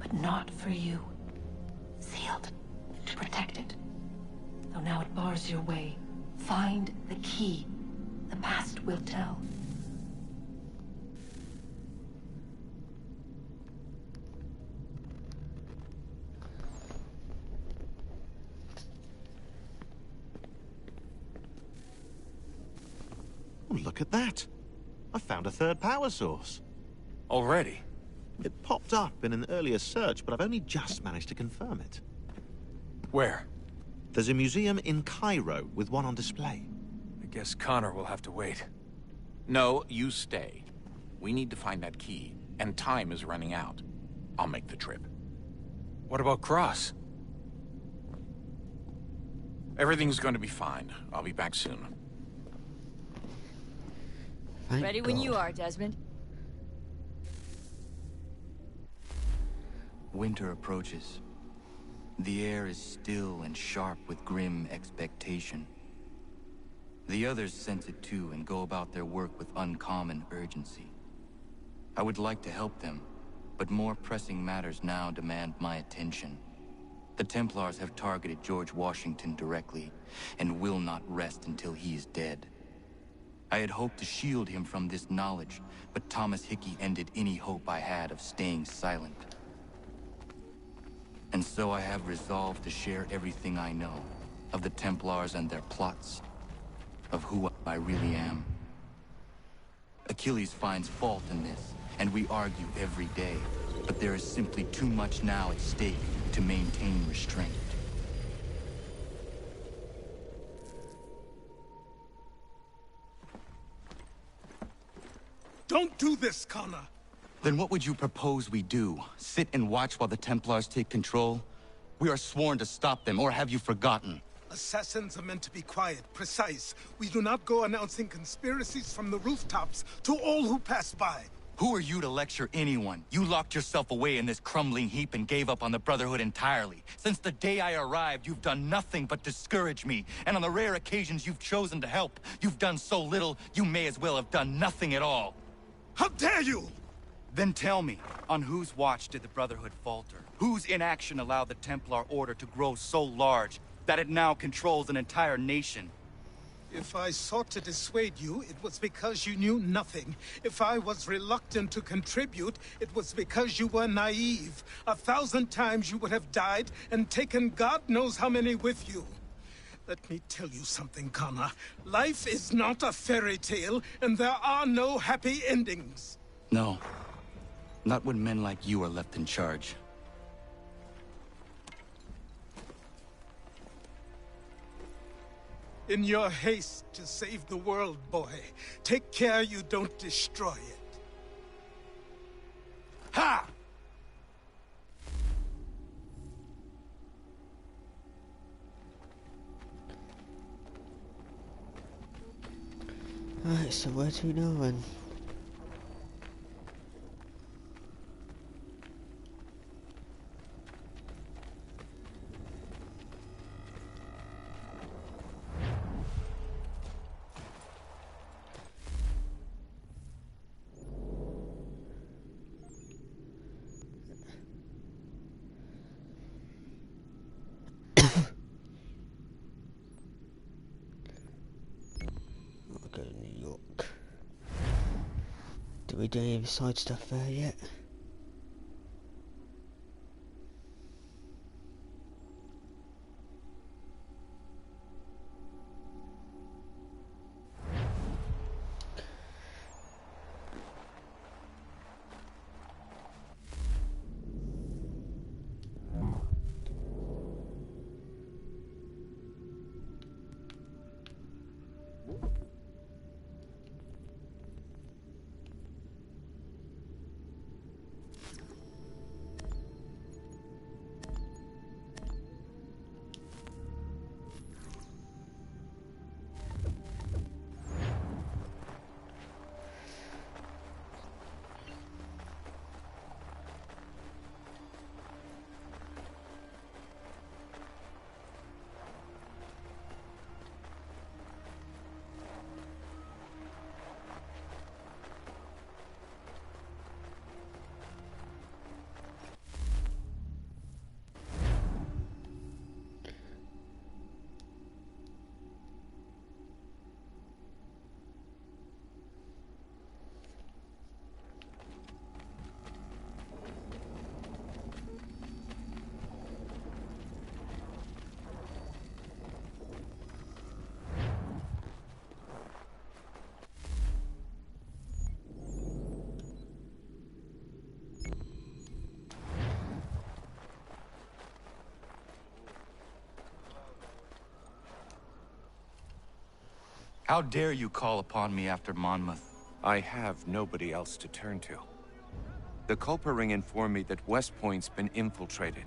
but not for you. Sealed to protect it. Though now it bars your way. Find the key. The past will tell. Oh, look at that. I found a third power source. Already? It popped up in an earlier search, but I've only just managed to confirm it. Where? There's a museum in Cairo with one on display. I guess Connor will have to wait. No, you stay. We need to find that key, and time is running out. I'll make the trip. What about Cross? Everything's going to be fine. I'll be back soon. Ready when you are, Desmond. Winter approaches. The air is still and sharp with grim expectation. The others sense it too and go about their work with uncommon urgency. I would like to help them, but more pressing matters now demand my attention. The Templars have targeted George Washington directly, and will not rest until he is dead. I had hoped to shield him from this knowledge, but Thomas Hickey ended any hope I had of staying silent. And so I have resolved to share everything I know of the Templars and their plots, of who I really am. Achilles finds fault in this, and we argue every day, but there is simply too much now at stake to maintain restraint. Don't do this, Connor. Then what would you propose we do? Sit and watch while the Templars take control? We are sworn to stop them, or have you forgotten? Assassins are meant to be quiet, precise. We do not go announcing conspiracies from the rooftops to all who pass by. Who are you to lecture anyone? You locked yourself away in this crumbling heap and gave up on the Brotherhood entirely. Since the day I arrived, you've done nothing but discourage me. And on the rare occasions you've chosen to help, you've done so little, you may as well have done nothing at all. How dare you! Then tell me, on whose watch did the Brotherhood falter? Whose inaction allowed the Templar Order to grow so large that it now controls an entire nation? If I sought to dissuade you, it was because you knew nothing. If I was reluctant to contribute, it was because you were naive. 1,000 times you would have died and taken God knows how many with you. Let me tell you something, Connor. Life is not a fairy tale, and there are no happy endings. No. Not when men like you are left in charge. In your haste to save the world, boy, take care you don't destroy it. Ha! Right, so where do we now then? I'll go to New York. Did we do any of the side stuff there yet? How dare you call upon me after Monmouth? I have nobody else to turn to. The Culper Ring informed me that West Point's been infiltrated.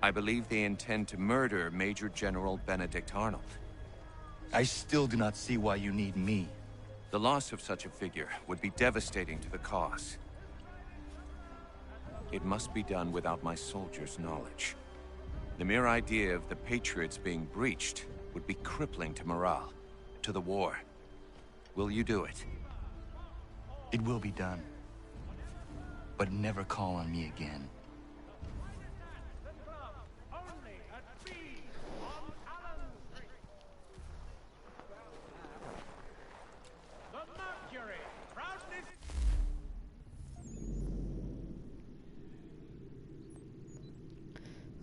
I believe they intend to murder Major General Benedict Arnold. I still do not see why you need me. The loss of such a figure would be devastating to the cause. It must be done without my soldiers' knowledge. The mere idea of the Patriots being breached would be crippling to morale, to the war. Will you do it? It will be done. But never call on me again.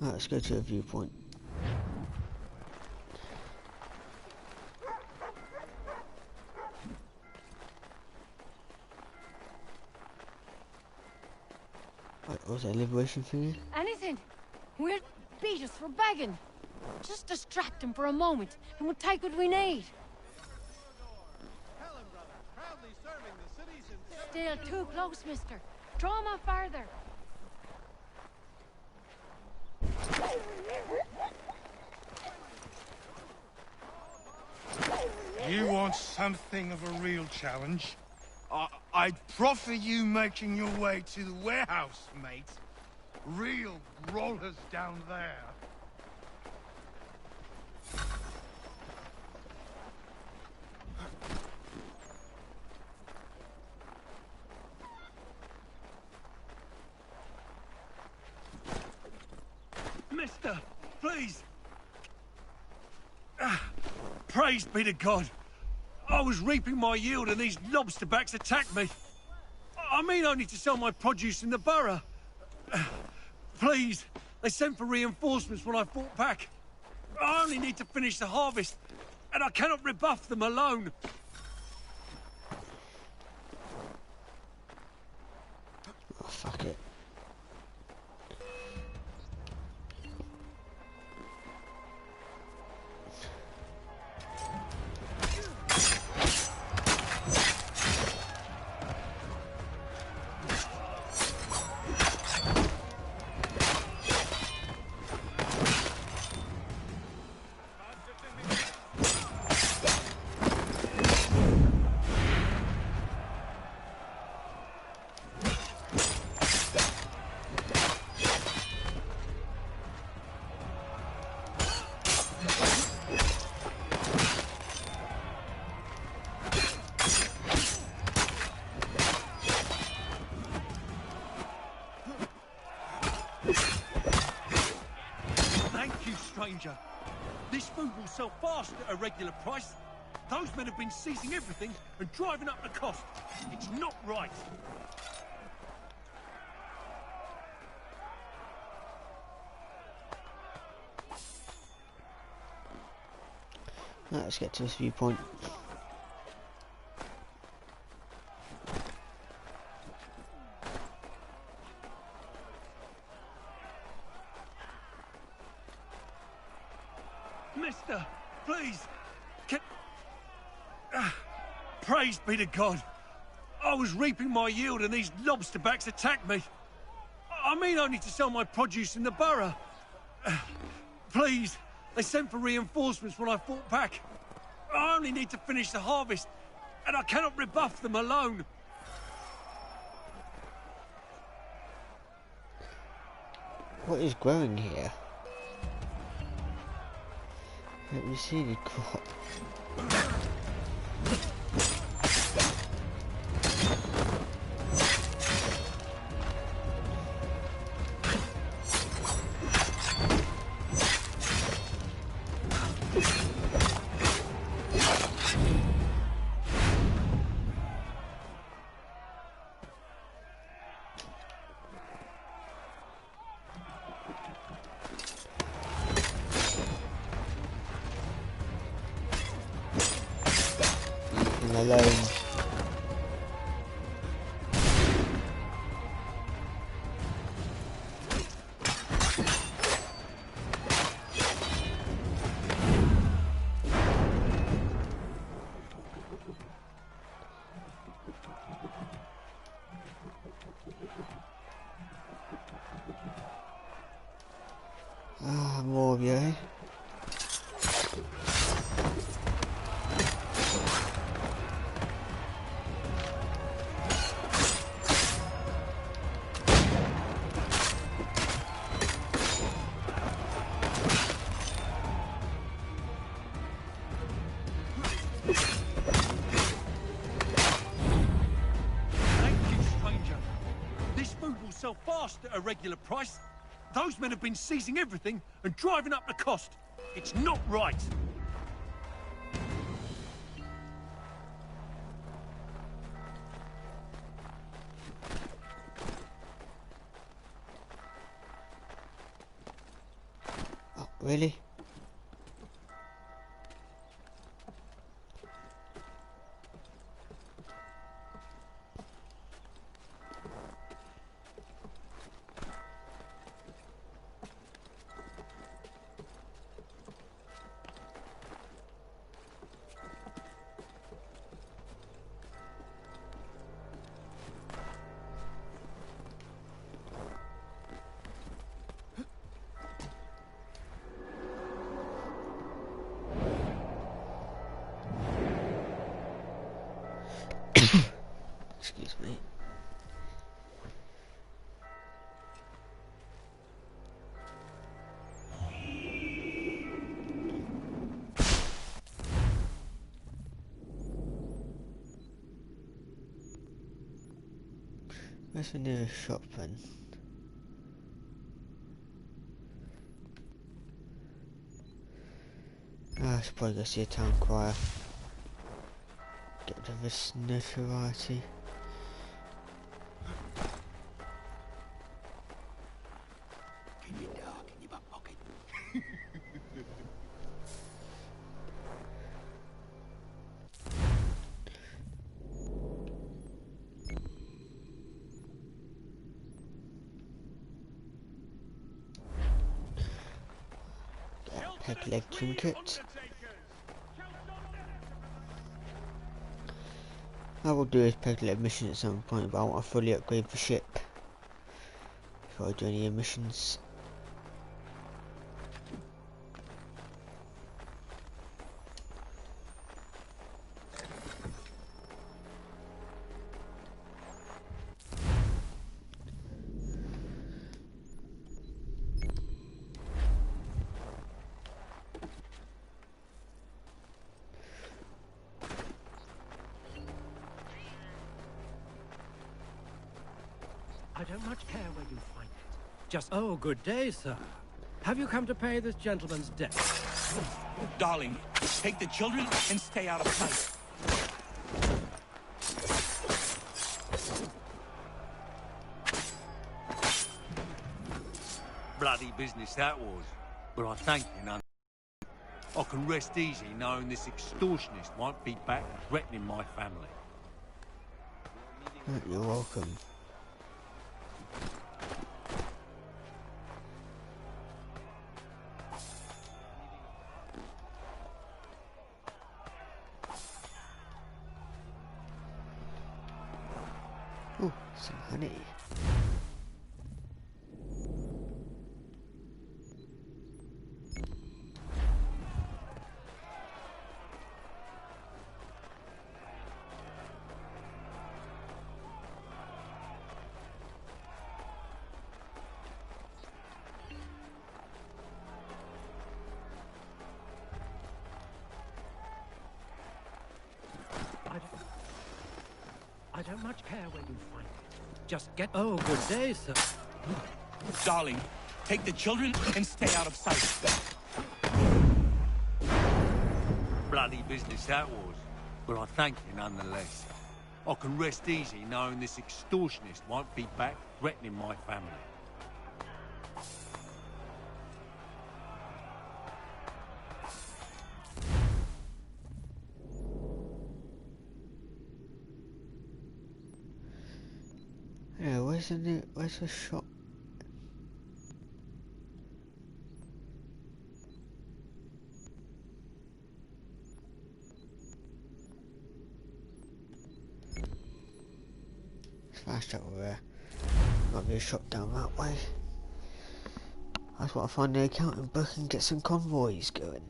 Right, let's go to a viewpoint. Right, was that a liberation thingy? Anything. We'll beat us for begging. Just distract him for a moment, and we'll take what we need. Still too close, mister. Draw him out farther. You want something of a real challenge? I'd proffer you making your way to the warehouse, mate. Real rollers down there. Mister, please. Praise be to God. I was reaping my yield and these lobsterbacks attacked me. I mean only to sell my produce in the borough. Please, they sent for reinforcements when I fought back. I only need to finish the harvest, and I cannot rebuff them alone. Oh, fuck it. Stranger. This food will sell fast at a regular price. Those men have been seizing everything and driving up the cost. It's not right. Right, let's get to this viewpoint. Mister, please, can... praise be to God. I was reaping my yield and these lobsterbacks attacked me. I mean only to sell my produce in the borough. Please, they sent for reinforcements when I fought back. I only need to finish the harvest, and I cannot rebuff them alone. What is growing here? Let me see the crop. Alone. Thank you, stranger. This food will sell fast at a regular price. Those men have been seizing everything and driving up the cost. It's not right. Oh, really? Excuse me. Where's the nearest shop then? I should probably go see a town crier. Get rid of this notoriety. Keep your dog in your back pocket. Peg leg trinket. I will do this peg leg mission at some point, but I want to fully upgrade the ship before I do any missions. I don't much care where you find it. Just, oh, good day, sir. Have you come to pay this gentleman's debt? Darling, take the children and stay out of sight. Bloody business that was. But I thank you none. I can rest easy knowing this extortionist won't be back threatening my family. You're welcome. Oh, some honey. I don't much care where you find it. Just get, oh, good day, sir. Darling, take the children and stay out of sight. Bloody business that was. But I thank you nonetheless. I can rest easy knowing this extortionist won't be back threatening my family. Yeah, where's the shop? It's fast over there. Might be a shop down that way. I just want to find the accounting book and get some convoys going.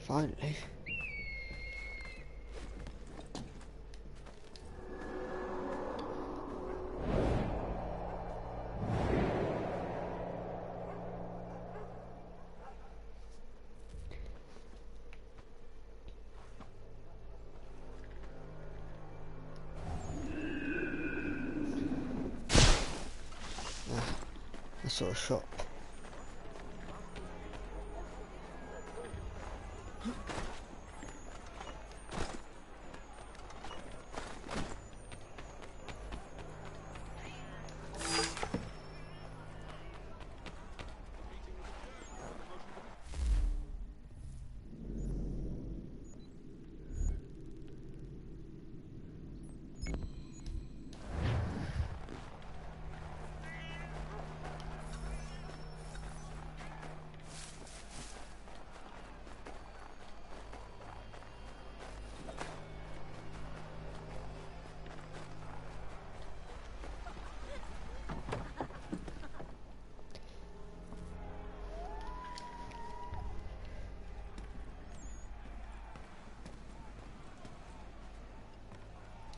Finally. A sort of shop.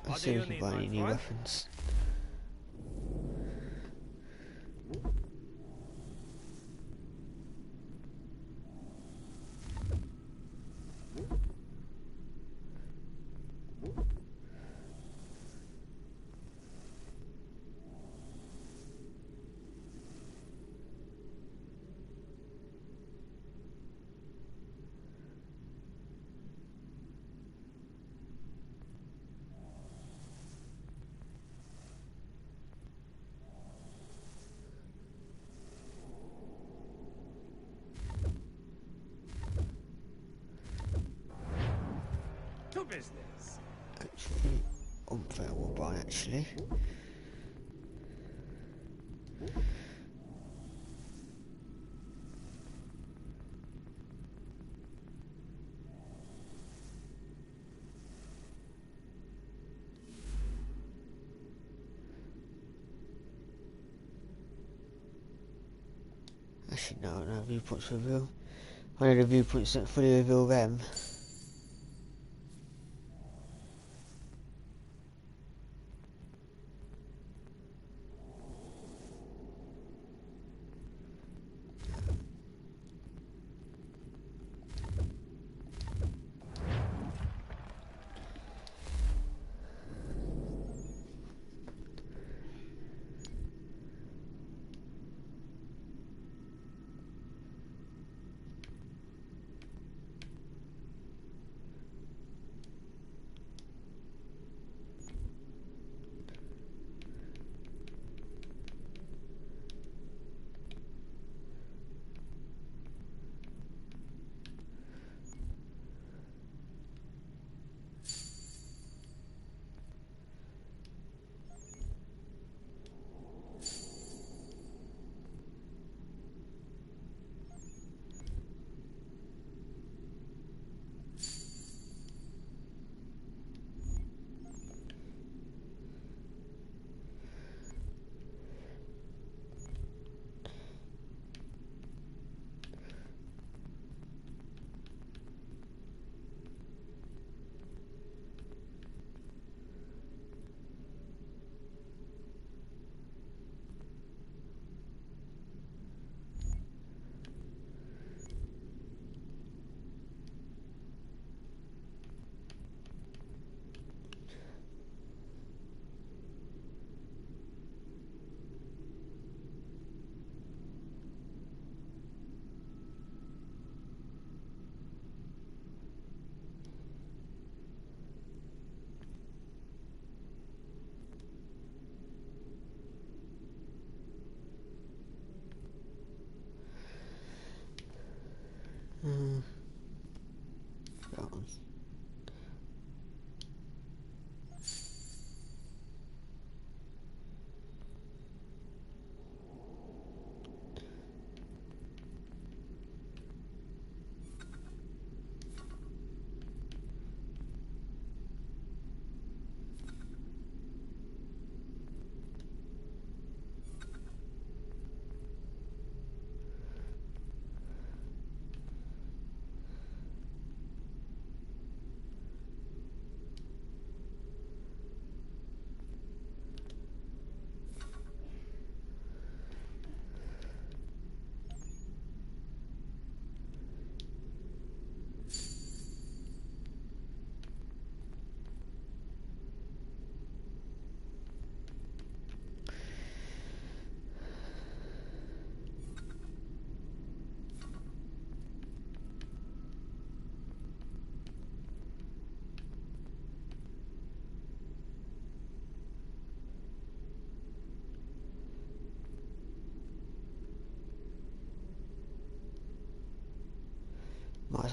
Let's see if we can buy any new weapons. To business. Actually, unfair will buy actually. Actually, no viewpoints reveal. I know the viewpoints don't fully reveal them.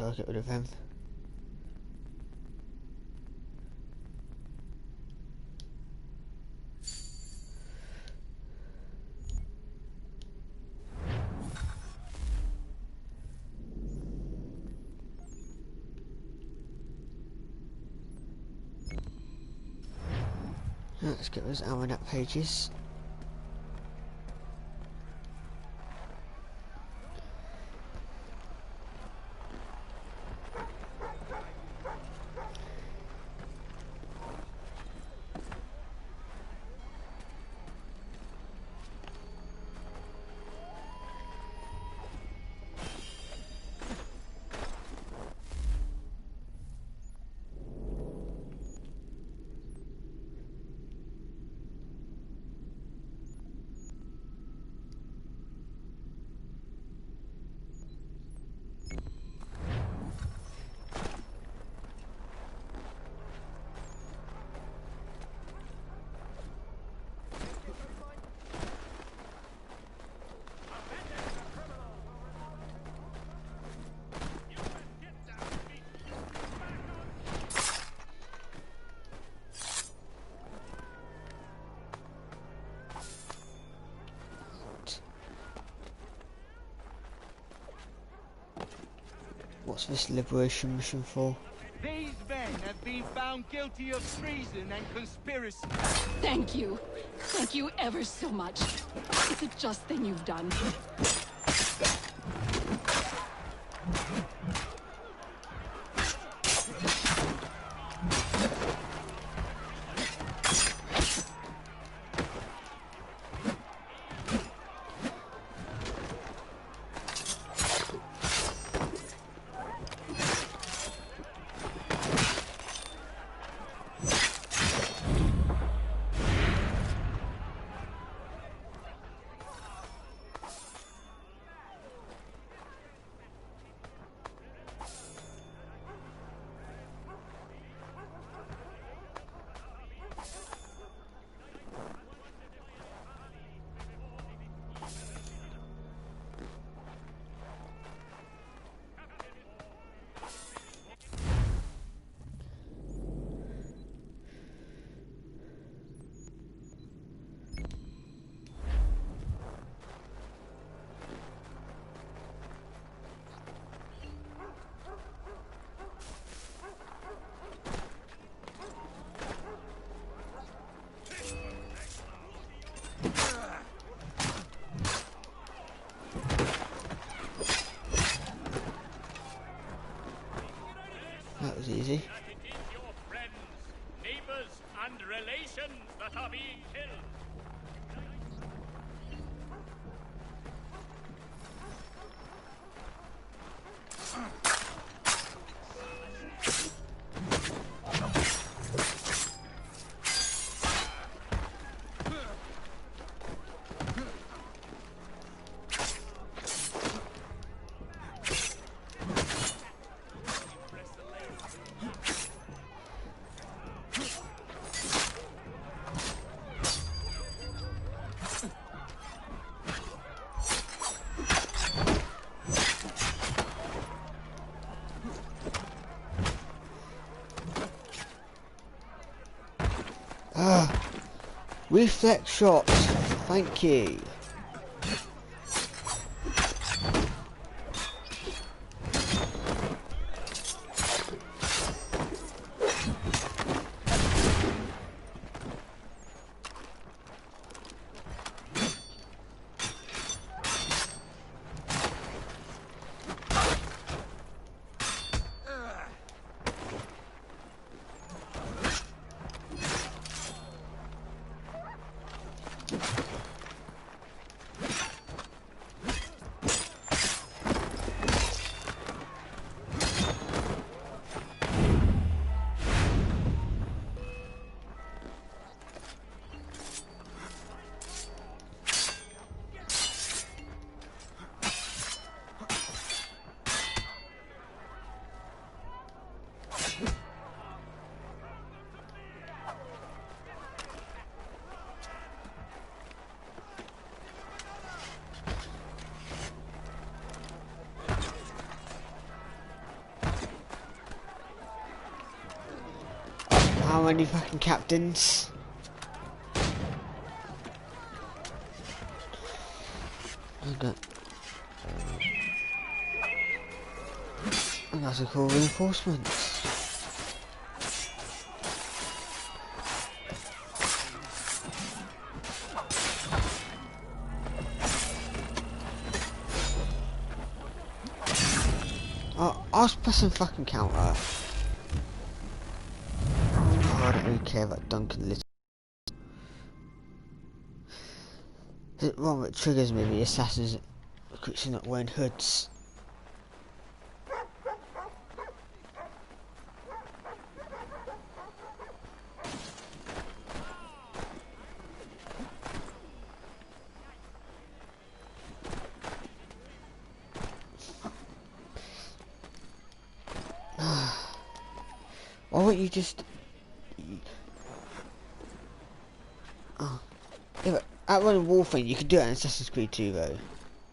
so I'll get rid of him. Let's get those almanac pages. What's this liberation mission for? These men have been found guilty of treason and conspiracy. Thank you. Thank you ever so much. It's a just thing you've done. That was easy. Your friends, neighbors, and relations that are being killed. Reflex shots, thank you. how many fucking captains? Okay. And that's a cool reinforcements. Oh, I was pressing fucking counter. Oh, I don't really care about Duncan Little. One that triggers me, the assassins recruits are not wearing hoods. Why won't you just... Oh. Yeah, but at running wall thing, you could do it in Assassin's Creed 2 though.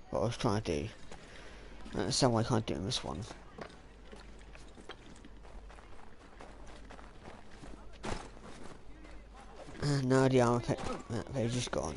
What I was trying to do. I don't understand why I can't do it in this one. And now the armor page is gone.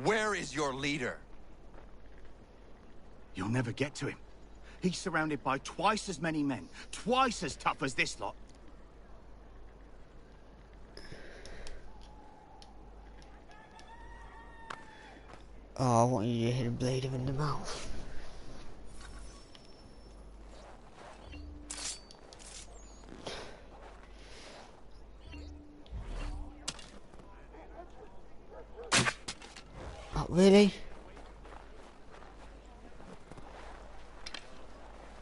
Where is your leader? You'll never get to him. He's surrounded by twice as many men, twice as tough as this lot. Oh, I want you to hit a blade him in the mouth. Oh, really?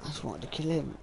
I just wanted to kill him.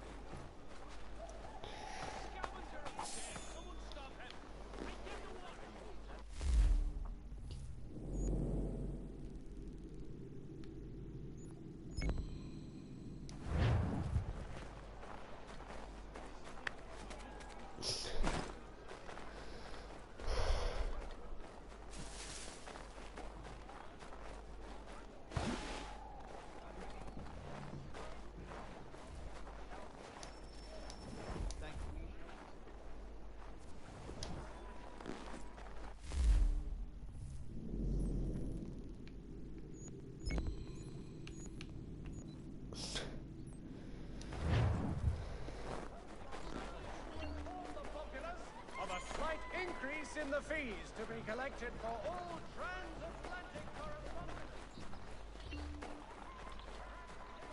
Of a slight increase in the fees to be collected for all transatlantic correspondence.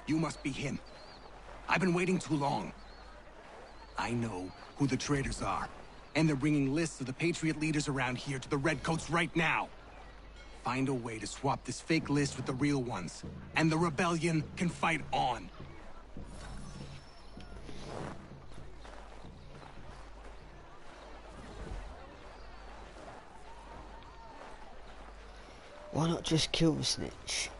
You must be him. I've been waiting too long. I know who the traitors are, and they're bringing lists of the Patriot leaders around here to the Redcoats right now. Find a way to swap this fake list with the real ones, and the rebellion can fight on. Why not just kill the snitch?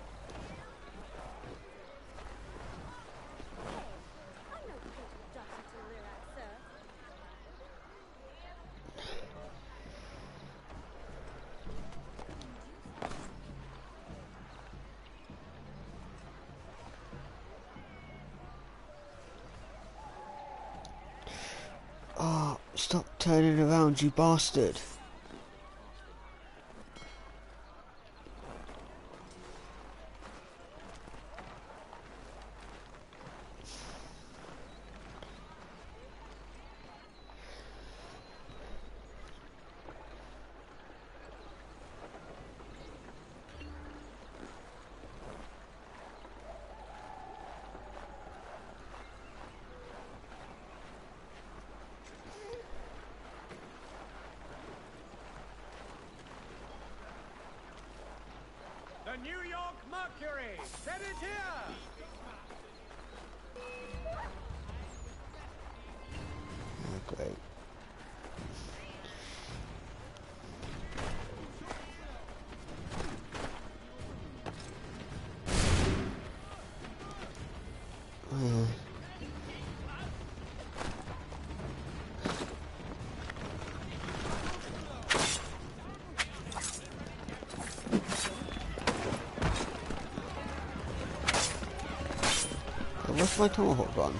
Oh, stop turning around, you bastard. New York Mercury! Send it here! Oh, great. Oh, yeah. What's my tomahawk gone?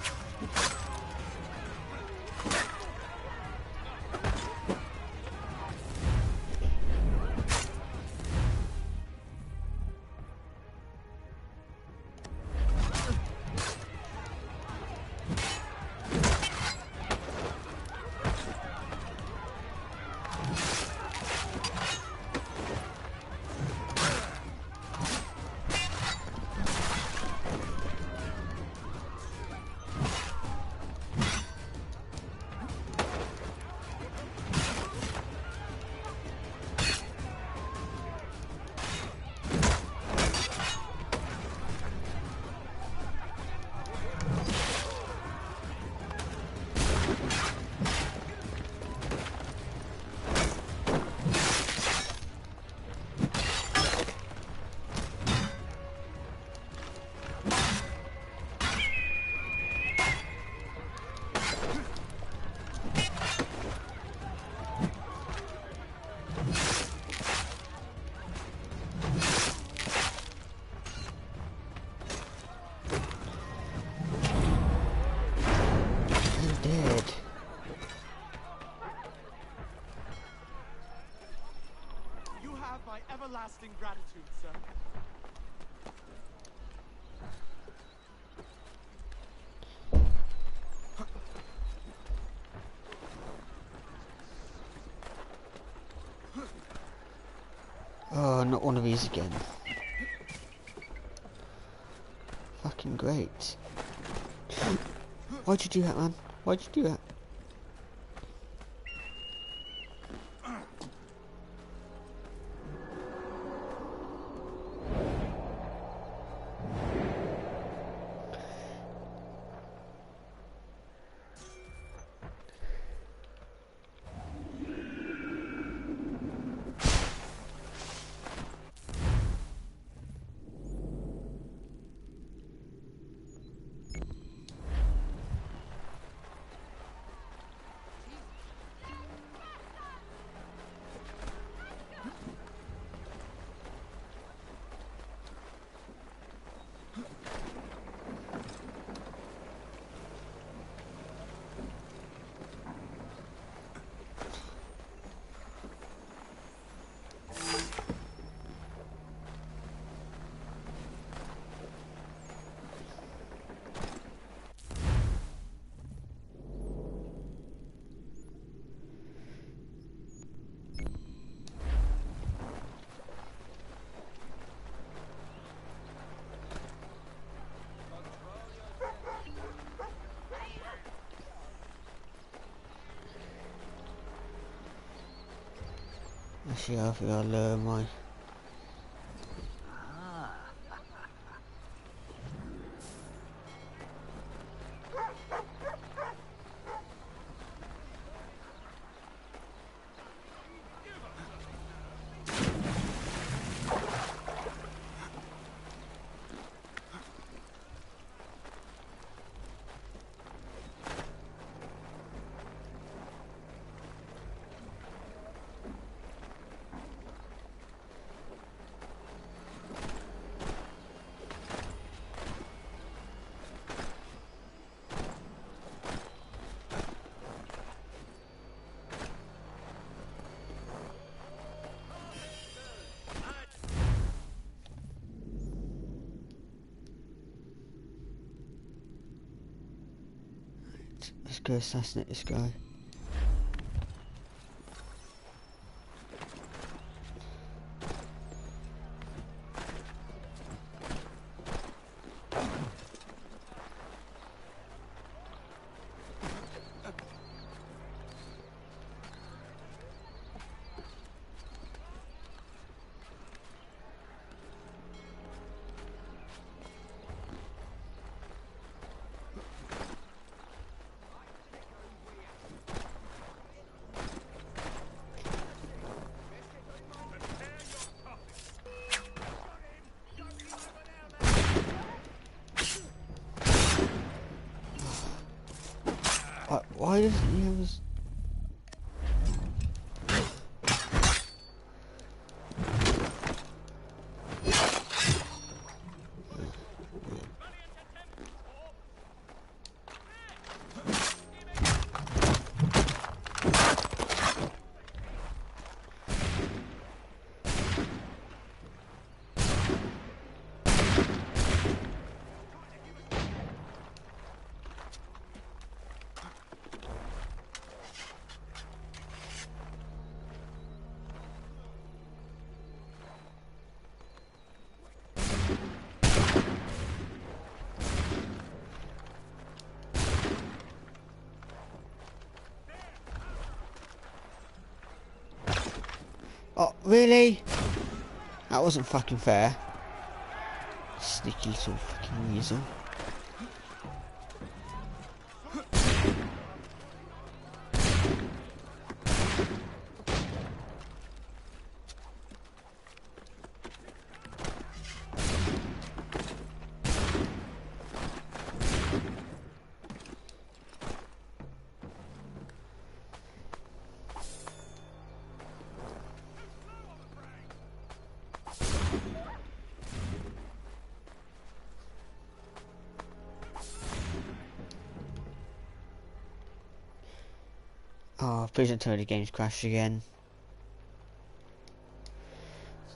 You have my everlasting gratitude, sir. Oh, not one of these again. Fucking great. Why'd you do that, man? Why'd you do that? Actually, I think I'll lower my... Let's go assassinate this guy. Why doesn't he have his... Oh, really? That wasn't fucking fair. Sneaky little fucking weasel. Oh, please don't tell me the game's crashed again.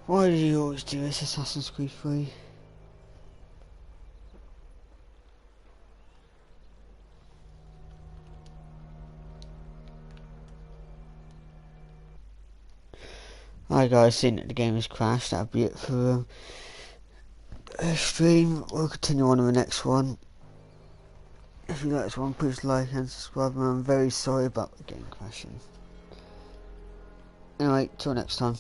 Why do you always do this, Assassin's Creed 3? Alright guys, seeing that the game has crashed, that'll be it for the stream. We'll continue on to the next one. If you like this one, please like and subscribe, and I'm very sorry about the game crashing. Anyway, till next time.